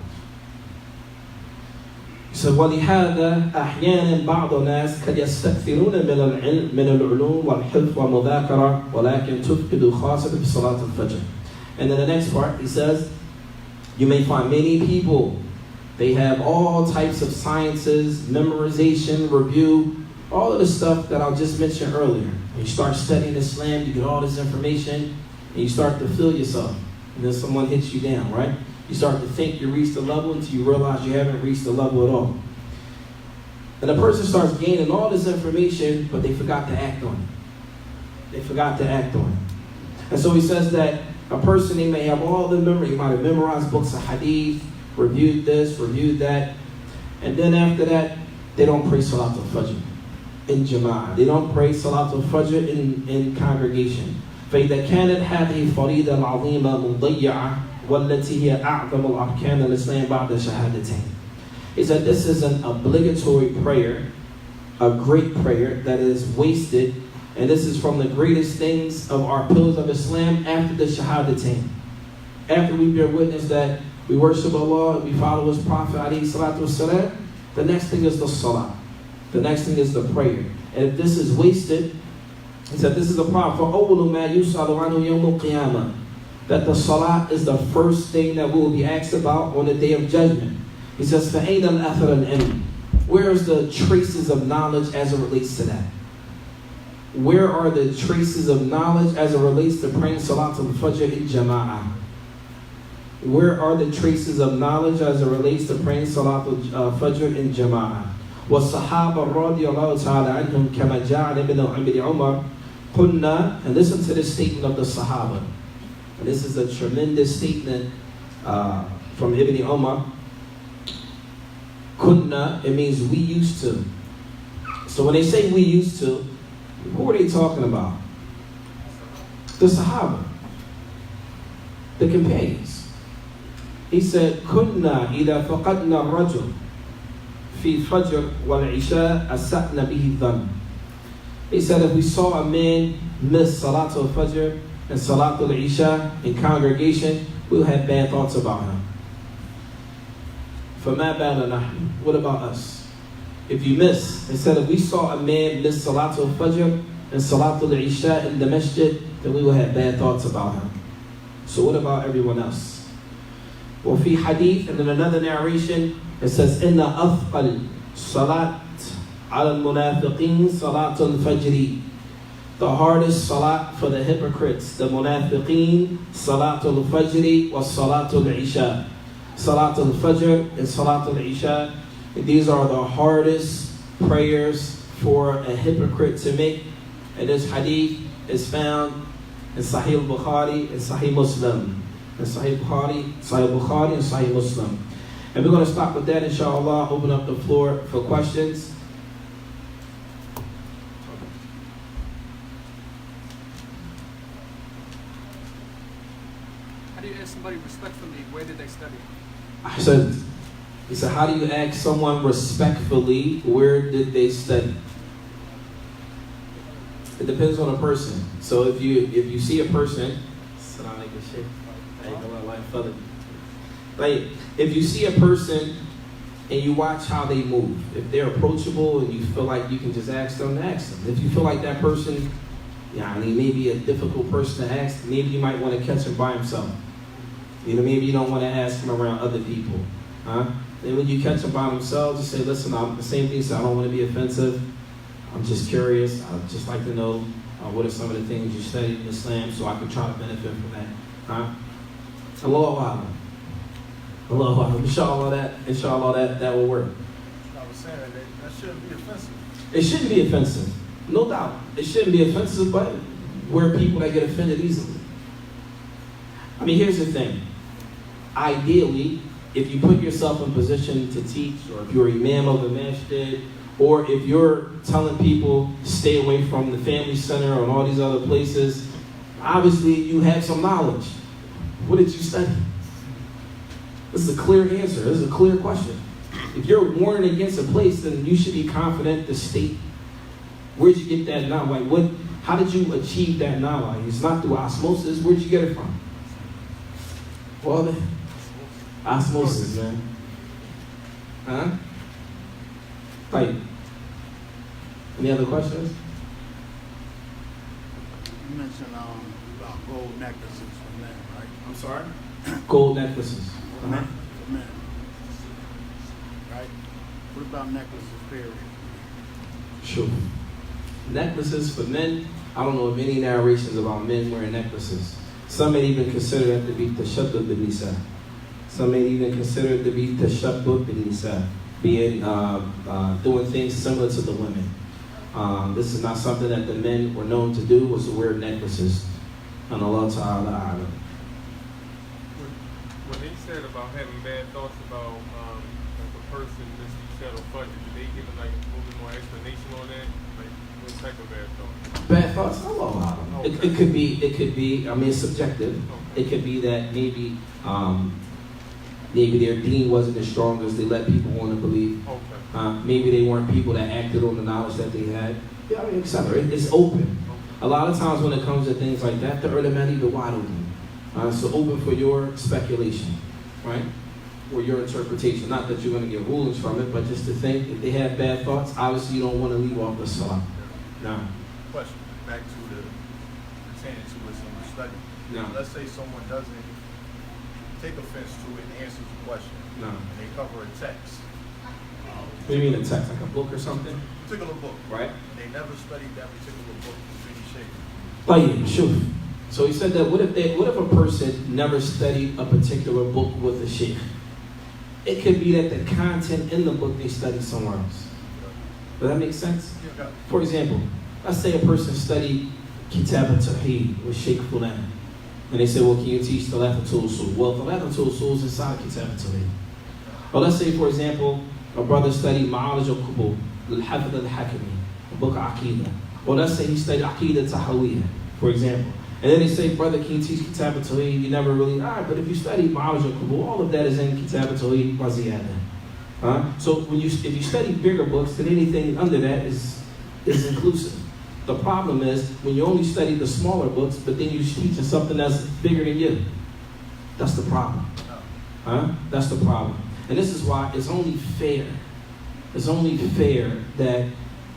He said, وَلِهَذَا أَحْيَانًا بَعْضُ النَّاسِ قَدْ يَسْتَكْثِرُونَ مِنَ الْعُلُومِ وَالْحِفْظِ وَالْمُذَاكَرَةِ وَلَكِنْ تُفْقِدُ خَاصَةً فِي صَلَاةِ الْفَجْرِ. And then the next part, he says, you may find many people, they have all types of sciences, memorization, review, all of the stuff that I just mentioned earlier. You start studying Islam, you get all this information, and you start to feel yourself. And then someone hits you down, right? You start to think you reached the level until you realize you haven't reached the level at all. And the person starts gaining all this information, but they forgot to act on it. They forgot to act on it. And so he says that a person, they may have all the memory, he might have memorized books of hadith, reviewed this, reviewed that, and then after that, they don't pray Salatul Fajr in Jama'ah. They don't pray Salatul Fajr in congregation. فإذا كانت هذه الفريضة العظيمة مضيعة والتي هي أعظم الأركان الإسلام بعد الشهادتين. He said this is an obligatory prayer, a great prayer that is wasted, and this is from the greatest things of our pillars of Islam after the Shahadatain. After we bear witness that we worship Allah and we follow His Prophet alayhi salatu wasalam, the next thing is the Salah. The next thing is the prayer. And if this is wasted, he said this is a problem. فَأَوَّلُ مَا يُسْأَلُ عَنْهُ يَوْمُ الْقِيَامَةِ. That the Salah is the first thing that we will be asked about on the Day of Judgment. He says, فَأَيْنَ الْأَثَرَ الْعِلْمِ. Where is the traces of knowledge as it relates to that? Where are the traces of knowledge as it relates to praying Salatul Fajr in Jama'ah? Where are the traces of knowledge as it relates to praying Salatul Fajr in Jama'ah? وَالصَّحَابَةُ رَضِيَ اللَّهُ تَعَالَى عَنْهُمْ كَمَا جَعَلَ ابْنُ عُمَرَ قُلْنَا. And listen to this statement of the Sahaba. And this is a tremendous statement from Ibn Umar. Kunna, it means we used to. So when they say we used to, who are they talking about? The Sahaba, the companions. He said, Kunna إِذَا فَقَدْنَا الرَّجُلِ فِي الْفَجْرِ وَالْعِشَاءِ أَسَأْنَا بِهِ الظَّنِّ. He said, if we saw a man miss Salatul Fajr and Salatul Isha in congregation, we'll have bad thoughts about him. فَمَا بَالَنَا. What about us? If you miss, he said, if we saw a man miss Salatul Fajr and Salatul Isha in the masjid, then we will have bad thoughts about him. So what about everyone else? وفي hadith, and then another narration, it says, إن أثقل صلاة على المنافقين صلاة الفجر. The hardest salat for the hypocrites, the munafiqeen, salatul fajr was salatul isha. Salatul fajr and salatul isha. These are the hardest prayers for a hypocrite to make. And this hadith is found in Sahih Bukhari and Sahih Muslim. In Sahih Bukhari and Sahih Muslim. And we're going to stop with that, inshallah. Open up the floor for questions. How do you ask somebody respectfully, where did they study? He said, how do you ask someone respectfully, where did they study? It depends on a person. So if you see a person, like if you see a person and you watch how they move, if they're approachable and you feel like you can just ask them, ask them. If you feel like that person, maybe a difficult person to ask, maybe you might want to catch him by himself. Maybe you don't want to ask him around other people. And when you catch him by himself, just say, listen, I'm the same thing, so I don't want to be offensive. I'm just curious. I'd just like to know what are some of the things you studied in Islam so I can try to benefit from that. Allahu Akbar. Inshallah that will work. I was saying that shouldn't be offensive. It shouldn't be offensive. No doubt. It shouldn't be offensive, but we're people that get offended easily. Here's the thing. Ideally, if you put yourself in position to teach, or if you're imam of a masjid, or if you're telling people stay away from the family center and all these other places, obviously you have some knowledge. What did you study? This is a clear answer. This is a clear question. If you're warning against a place, then you should be confident to state, where'd you get that knowledge? How did you achieve that knowledge? It's not through osmosis. Where'd you get it from? Well, osmosis, man. Right. Any other questions? You mentioned about gold necklaces for men, right? I'm sorry? Gold necklaces. For men. Right? What about necklaces, period? Sure. Necklaces for men, I don't know of any narrations about men wearing necklaces. Some may even consider that to be tashabbud bin nisa. Some may even consider it to be tashabbud bin nisa, being doing things similar to the women. This is not something that the men were known to do, was to wear necklaces. And Allah Ta'ala A'lam. When they said about having bad thoughts about like a person just shadow fudge, did they give like a little bit more explanation on that? Like what type of bad thoughts? Bad thoughts? Allah A'lam. It could be, it's subjective. Okay. It could be that maybe their deen wasn't as strong as they let people want to believe. Okay. Maybe they weren't people that acted on the knowledge that they had. Etc. It's open. A lot of times when it comes to things like that, the ulama leave it wide open. So open for your speculation, right? Or your interpretation. Not that you're going to get rulings from it, but just to think, if they have bad thoughts, obviously you don't want to leave off the salah. No. Question. Back to the pertaining to what's in the study. No. Let's say someone doesn't take offense to it and answers the question. No. And they cover a text. What do you mean a text? Like a book or something? Particular book. Right. They never studied that particular book in any shape. Like, sure. So he said that what if a person never studied a particular book with a sheikh? It could be that the content in the book they studied somewhere else. Does that make sense? Yeah. For example, let's say a person studied Kitab al-Tawheed with Sheikh Fulan. And they say, well, can you teach Thalathatul Usul? Well, Thalathatul Usul is inside Kitab al-Tawheed. Or let's say, for example, a brother studied Ma'arij al-Qubul, al-Hafid al-Hakimi, a book of Aqidah. Or let's say he studied Aqidah Tahawiyah, for example. And then they say, brother, can you teach Kitab al-Tawheed? You never really, but if you study Ma'arij al-Qubul, all of that is in Kitab al-Tawheed wa Ziyada. So if you study bigger books, then anything under that is inclusive. The problem is when you only study the smaller books, but then you're teaching something that's bigger than you. That's the problem. That's the problem. And this is why it's only fair. It's only fair that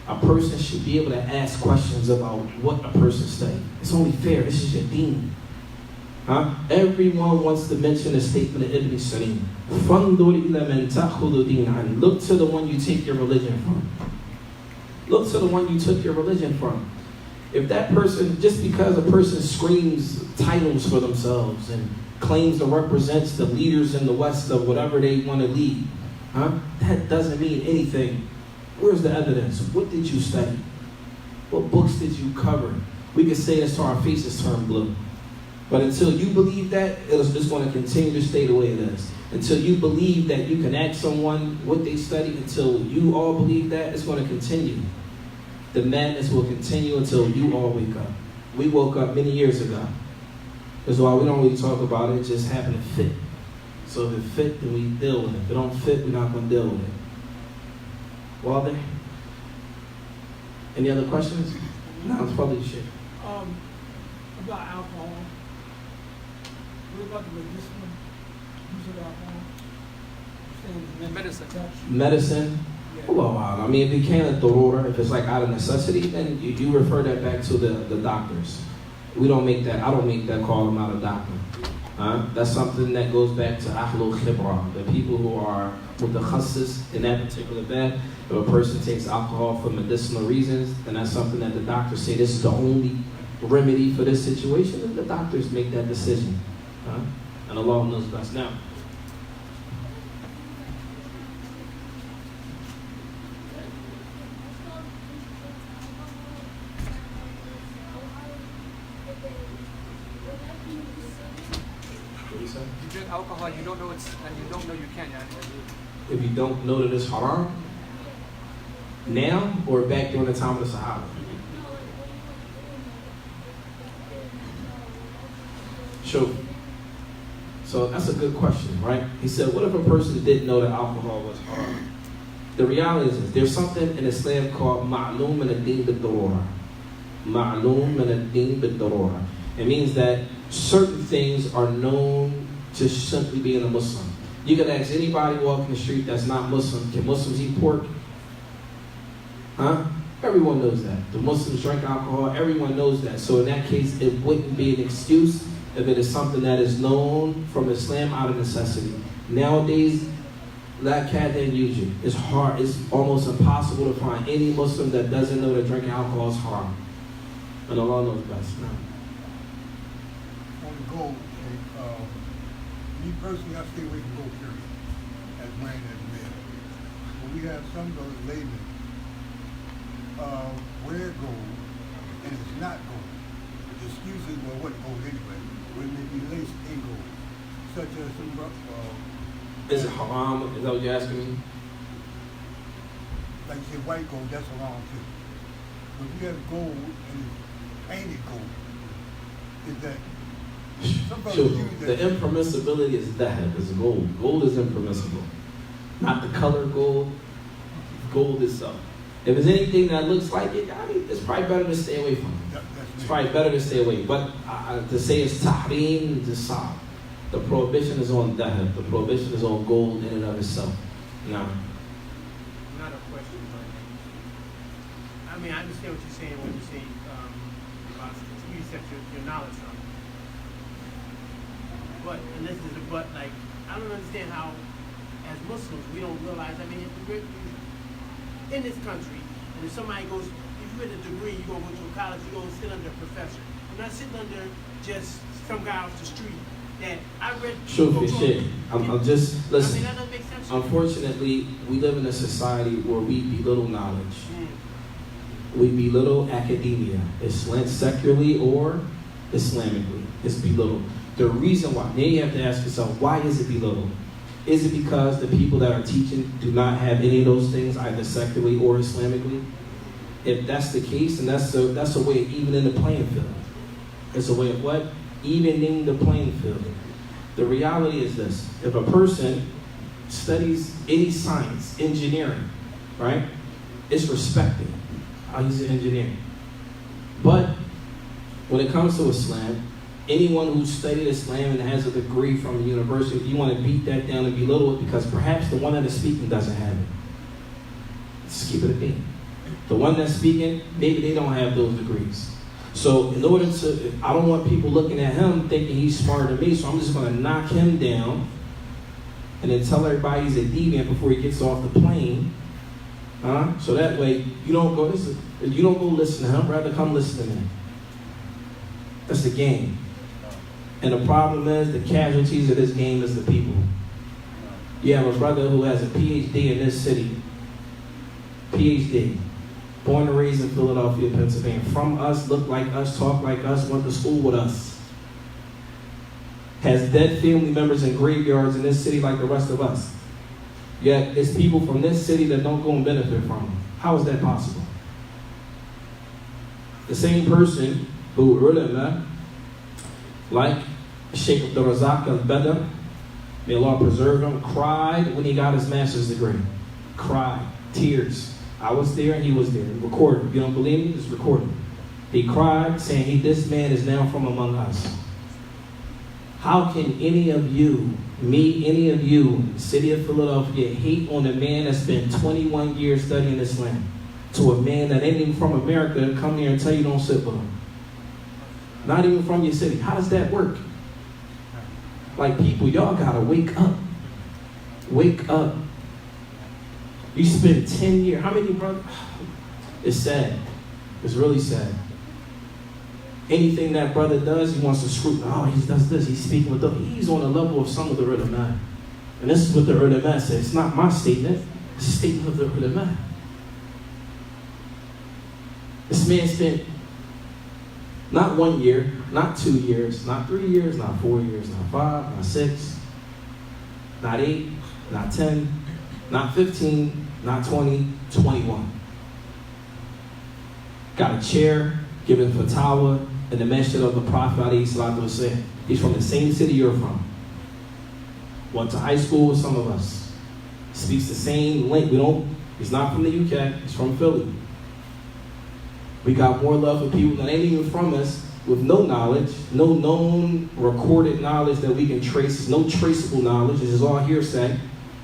a person should be able to ask questions about what a person studied. It's only fair. This is your deen. Huh? Everyone wants to mention the statement of Ibn Sirin. فَانْظُرْ إِلَى مَنْ تَأْخُذُ دِينَ عَنْ. Look to the one you take your religion from. Look to the one you took your religion from. If that person, just because a person screams titles for themselves and claims to represent the leaders in the West of whatever they want to lead, that doesn't mean anything. Where's the evidence? What did you study? What books did you cover? We can say this till our faces turn blue. But until you believe that, it's going to continue to stay the way it is. Until you believe that you can ask someone what they studied, until you all believe that, it's going to continue. The madness will continue until you all wake up. We woke up many years ago. That's why we don't really talk about it. It just happened to fit. So if it fit, then we deal with it. If it don't fit, we're not going to deal with it. Well, there. Any other questions? No, it's probably shit. About alcohol. What about the medicinal use of alcohol? Medicine. Medicine? Yeah. Well, I mean, if it can't darura, if it's like out of necessity, then you refer that back to the doctors. We don't make that, I don't make that call, I'm not a doctor. That's something that goes back to ahlul khibra, the people who are mutakhassis in that particular bed. If a person takes alcohol for medicinal reasons, then that's something that the doctors say this is the only remedy for this situation, and the doctors make that decision. And Allah knows best. Now, You drink alcohol, you don't know and you don't know you can. if you don't know that it's haram, now or back during the time of the Sahaba? Sure. So that's a good question, right? He said, what if a person didn't know that alcohol was haram? The reality is there's something in Islam called ma'loom min ad-din bid-darura. Ma'loom min ad-din bid-darura. It means that certain things are known to simply being a Muslim. You can ask anybody walking the street that's not Muslim, can Muslims eat pork? Everyone knows that. The Muslims drink alcohol, everyone knows that. So in that case, it wouldn't be an excuse if it is something that is known from Islam out of necessity. Nowadays, that cat didn't use you. It's hard, it's almost impossible to find any Muslim that doesn't know that drinking alcohol is haram. And Allah knows best. No. On gold, me personally, I stay away from gold period, as man as men. But we have some of those laymen wear gold, and it's not gold. The excuses were what gold anyway, when they be laced in gold, such as some, Is it haram? Is that what you're asking me? like you say, white gold, that's haram too. But if you have gold and it's painted gold, is that Sure. The impermissibility is that is gold. Gold is impermissible. Not the color gold. Gold itself. If there's anything that looks like it, I mean, it's probably better to stay away from it. It's probably better to stay away. But to say it's tahrim, the prohibition is on dahab. The prohibition is on gold in and of itself. No. Not a question, but I mean, I understand what you're saying when you say you accept your knowledge from it. But, and this is a but, like, I don't understand how, as Muslims, we don't realize, I mean, if we're in this country, and if somebody goes, if you get a degree, you're going to go to a college, you're going to sit under a professor. You're not sitting under just some guy off the street that I read. Truth is shit. I'm just, listen. I mean, that doesn't make sense. Unfortunately, we live in a society where we belittle knowledge. We belittle academia, secularly or Islamically. It's belittled. The reason why, now you have to ask yourself, why is it belittled? Is it because the people that are teaching do not have any of those things, either secularly or Islamically? If that's the case, then that's a way of evening the playing field. It's a way of what? Evening the playing field. The reality is this: if a person studies any science, engineering, right? It's respected. He's an engineer. But when it comes to Islam, anyone who studied Islam and has a degree from a university, you want to beat that down and belittle it because perhaps the one that is speaking doesn't have it. Just keep it a beat. The one that's speaking, maybe they don't have those degrees. So in order to, I don't want people looking at him thinking he's smarter than me, so I'm just going to knock him down and then tell everybody he's a deviant before he gets off the plane. So that way you don't go listen to him, rather come listen to me. That's the game. And the problem is the casualties of this game is the people. You have a brother who has a PhD in this city. PhD. Born and raised in Philadelphia, Pennsylvania. From us, look like us, talk like us, went to school with us. Has dead family members in graveyards in this city like the rest of us. Yet it's people from this city that don't go and benefit from them. How is that possible? The same person who, like Sheikh Abdul Razak al-Badr, may Allah preserve him, cried when he got his master's degree. Cried. Tears. I was there and he was there. Recorded. If you don't believe me, just record it. He cried saying, this man is now from among us. How can any of you, me, any of you, in the city of Philadelphia, hate on a man that's been 21 years studying Islam to a man that ain't even from America come here and tell you don't sit with him? Not even from your city. How does that work? Like, people, y'all gotta wake up. Wake up. You spend 10 years. How many brothers? It's sad. It's really sad. Anything that brother does, he wants to scrutinize. Oh, he does this. He's speaking with them. He's on the level of some of the ulama. And this is what the ulama said. It's not my statement. It's a statement of the ulama. This man spent not 1 year, not 2 years, not 3 years, not 4 years, not 5, not 6, not 8, not 10, not 15, not 20, 21. Got a chair, giving fatwa in the masjid of the Prophet alayhi salatu wasalam. He's from the same city you're from. Went to high school with some of us. Speaks the same link. He's not from the UK, he's from Philly. We got more love for people that ain't even from us, with no knowledge, no known recorded knowledge that we can trace, no traceable knowledge. This is all hearsay.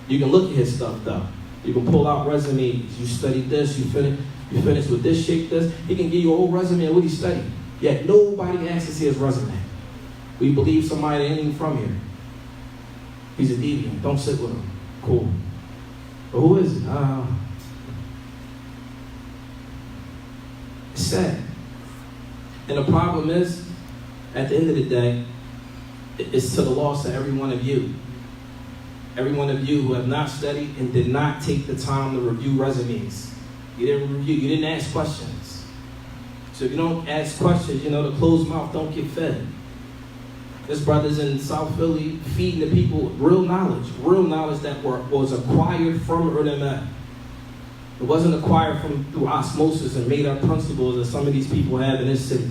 You can look at his stuff though. You can pull out resumes. You studied this, you finished with this, shape this. He can give you a whole resume of what he studied. Yet nobody asks to see his resume. We believe somebody that ain't even from here. He's a deviant. Don't sit with him. Cool. But who is it? It's sad. And the problem is, at the end of the day, it's to the loss of every one of you. Every one of you who have not studied and did not take the time to review resumes. You didn't review, you didn't ask questions. So if you don't ask questions, the closed mouth don't get fed. This brother's in South Philly feeding the people real knowledge that was acquired from ulama. It wasn't acquired through osmosis and made up principles that some of these people have in this city.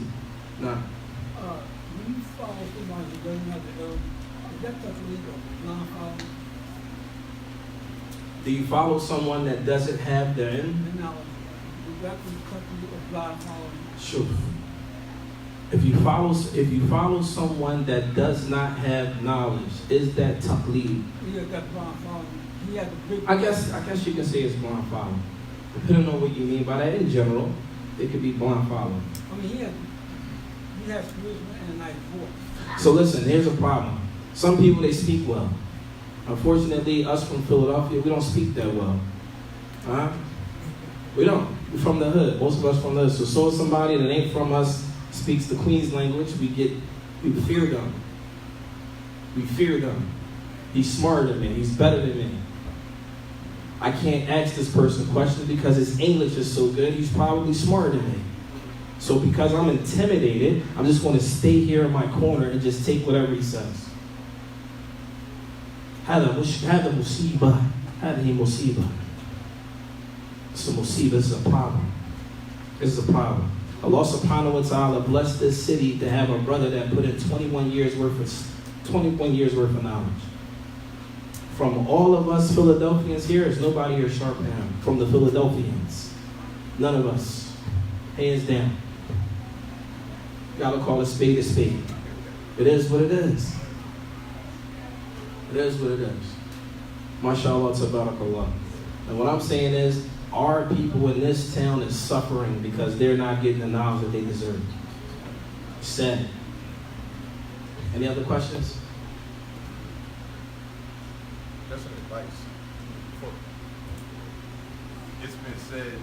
No. When you follow somebody who doesn't have the ilm, is that technique of non-following? Do you follow someone that doesn't have the ilm? The knowledge. Is that the technique of blind following? Sure. If you follow someone that does not have knowledge, is that taqleed? Yeah, that's blind following. He has a big. I guess you can say it's blind following. Depending on what you mean by that. In general, it could be blind following. I mean, he has charisma and a nice voice. So listen, here's a problem. Some people, they speak well. Unfortunately, us from Philadelphia, we don't speak that well. We don't. We're from the hood. Most of us from the hood. So somebody that ain't from us speaks the Queen's language, we fear them. We fear them. He's smarter than me. He's better than me. I can't ask this person questions because his English is so good. He's probably smarter than me. So because I'm intimidated, I'm just going to stay here in my corner and just take whatever he says. هذا مصيبة. هذه مصيبة. It's a musibah. This is a problem. This is a problem. Allah subhanahu wa ta'ala blessed this city to have a brother that put in 21 years worth of knowledge. From all of us Philadelphians here, there's nobody here sharper than him. From the Philadelphians. None of us. Hands down. Gotta call a spade a spade. It is what it is. It is what it is. MashaAllah, tabarakallah. And what I'm saying is, our people in this town is suffering because they're not getting the knowledge that they deserve. Sad. Any other questions? That's an advice. It's been said,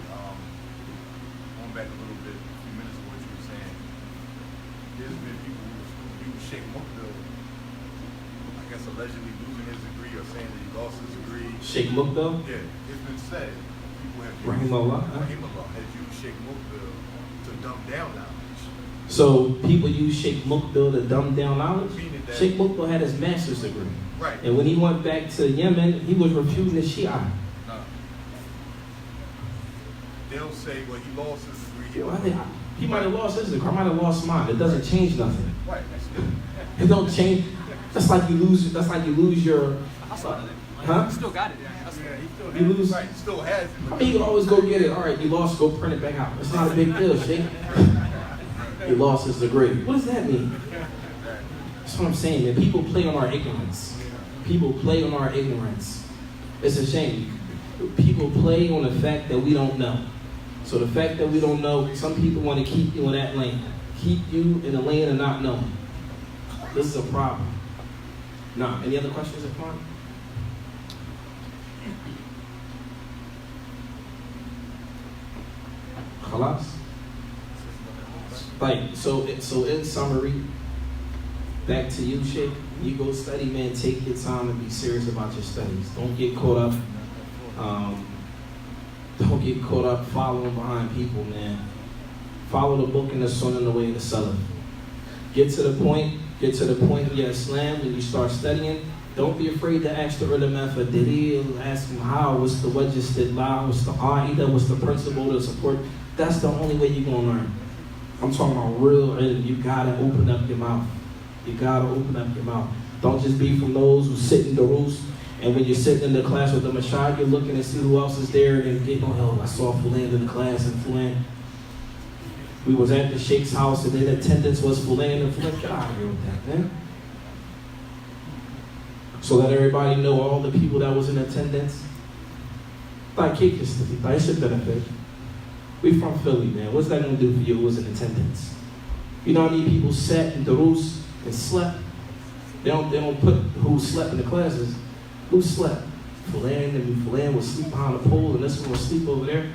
going back a little bit, a few minutes ago, what you were saying, there's been people who use Sheikh Mukbil, I guess allegedly losing his degree or saying that he lost his degree. Sheikh Mukbil? Yeah, it's been said. People have used Rahimahullah. Rahimahullah has used Sheikh Mukbil to dumb down knowledge. So people use Sheikh Mukbil to dumb down knowledge? Meaning that- Sheikh Mukbil had his master's degree. Right. And when he went back to Yemen, he was refuting the Shia. They'll say, well, he lost his degree. Well, I think he might have lost his degree, I might have lost mine. It doesn't change nothing. Right, that's good. It don't change. That's like you lose your, I saw it. Huh? You still got it. That's Yeah, he still you has. lose. Right, still has it. I mean, you can always go get it. All right, you lost, go print it back out. It's not a big deal, Sheikh. He lost his degree. What does that mean? That's what I'm saying, man. People play on our ignorance. People play on our ignorance. It's a shame. People play on the fact that we don't know. So the fact that we don't know, some people want to keep you in that lane. Keep you in the lane of not knowing. This is a problem. Now, any other questions, Ikhwan? Khalas? Like, so in summary, back to you, Sheikh. You go study, man. Take your time and be serious about your studies. Don't get caught up. Don't get caught up following behind people, man. Follow the book and the sunnah and the way of the salaf. Get to the point of your Islam when you start studying. Don't be afraid to ask the ulama for dalil. Ask them how, what's the wajh istidlal, what's the qaida, what's the principle to support. That's the only way you're going to learn. I'm talking about real ilm. You got to open up your mouth. You got to open up your mouth. Don't just be from those who sit in the roost. And when you're sitting in the class with the mashayikh, you're looking to see who else is there and getting, oh, I saw Fulan in the class and Fulan. We was at the sheikh's house and in attendance was Fulan and Fulan. Get out of here with that, man. So let everybody know, all the people that was in attendance. Like, it should benefit. We from Philly, man. What's that going to do for you who was in attendance? You know how many people sat in the roofs and slept? They don't put who slept in the classes. Who slept? Fulan, and Fulan would sleep behind a pole, and this one would sleep over there.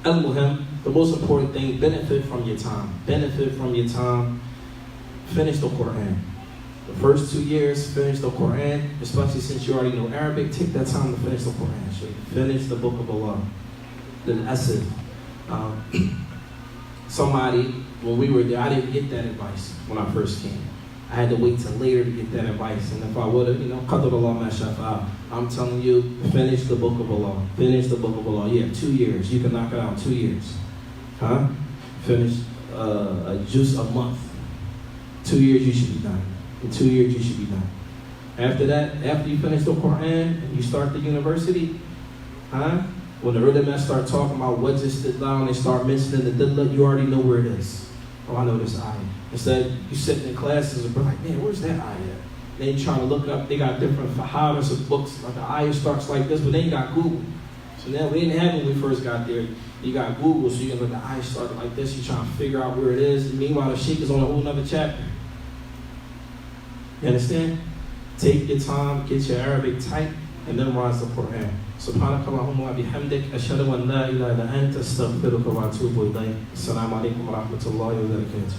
Al-Muhim, the most important thing, benefit from your time. Benefit from your time. Finish the Quran. The first 2 years, finish the Quran, especially since you already know Arabic. Take that time to finish the Quran. Finish the Book of Allah. Then Asad. Somebody, when we were there, I didn't get that advice when I first came. I had to wait till later to get that advice. And if I would have, Qadr Allah ma shafa'a. I'm telling you, finish the Book of Allah. Finish the Book of Allah. Yeah, 2 years. You can knock it out in 2 years. Huh? Finish just a month. 2 years, you should be done. In 2 years, you should be done. After that, after you finish the Quran and you start the university, huh? When the ulama start talking about what's istidlal and they start mentioning the dillah, you already know where it is. Oh, I know this ayah. Instead, you sitting in classes and be like, man, where's that ayah? Then you're trying to look up, they got different fahadas of books, like the ayah starts like this, but then you got Google. So now we didn't have it when we first got there. You got Google, so you can look at the ayah started like this, you're trying to figure out where it is. And meanwhile, the sheikh is on a whole nother chapter. You understand? Take your time, get your Arabic tight, and memorize the Quran. Subhanakallahumma wa bihamdik, ashhadu an la ilaha illa anta, astaghfiruka wa atubu ilayk. Assalamu alaikum wa rahmatullahi wa barakatuh.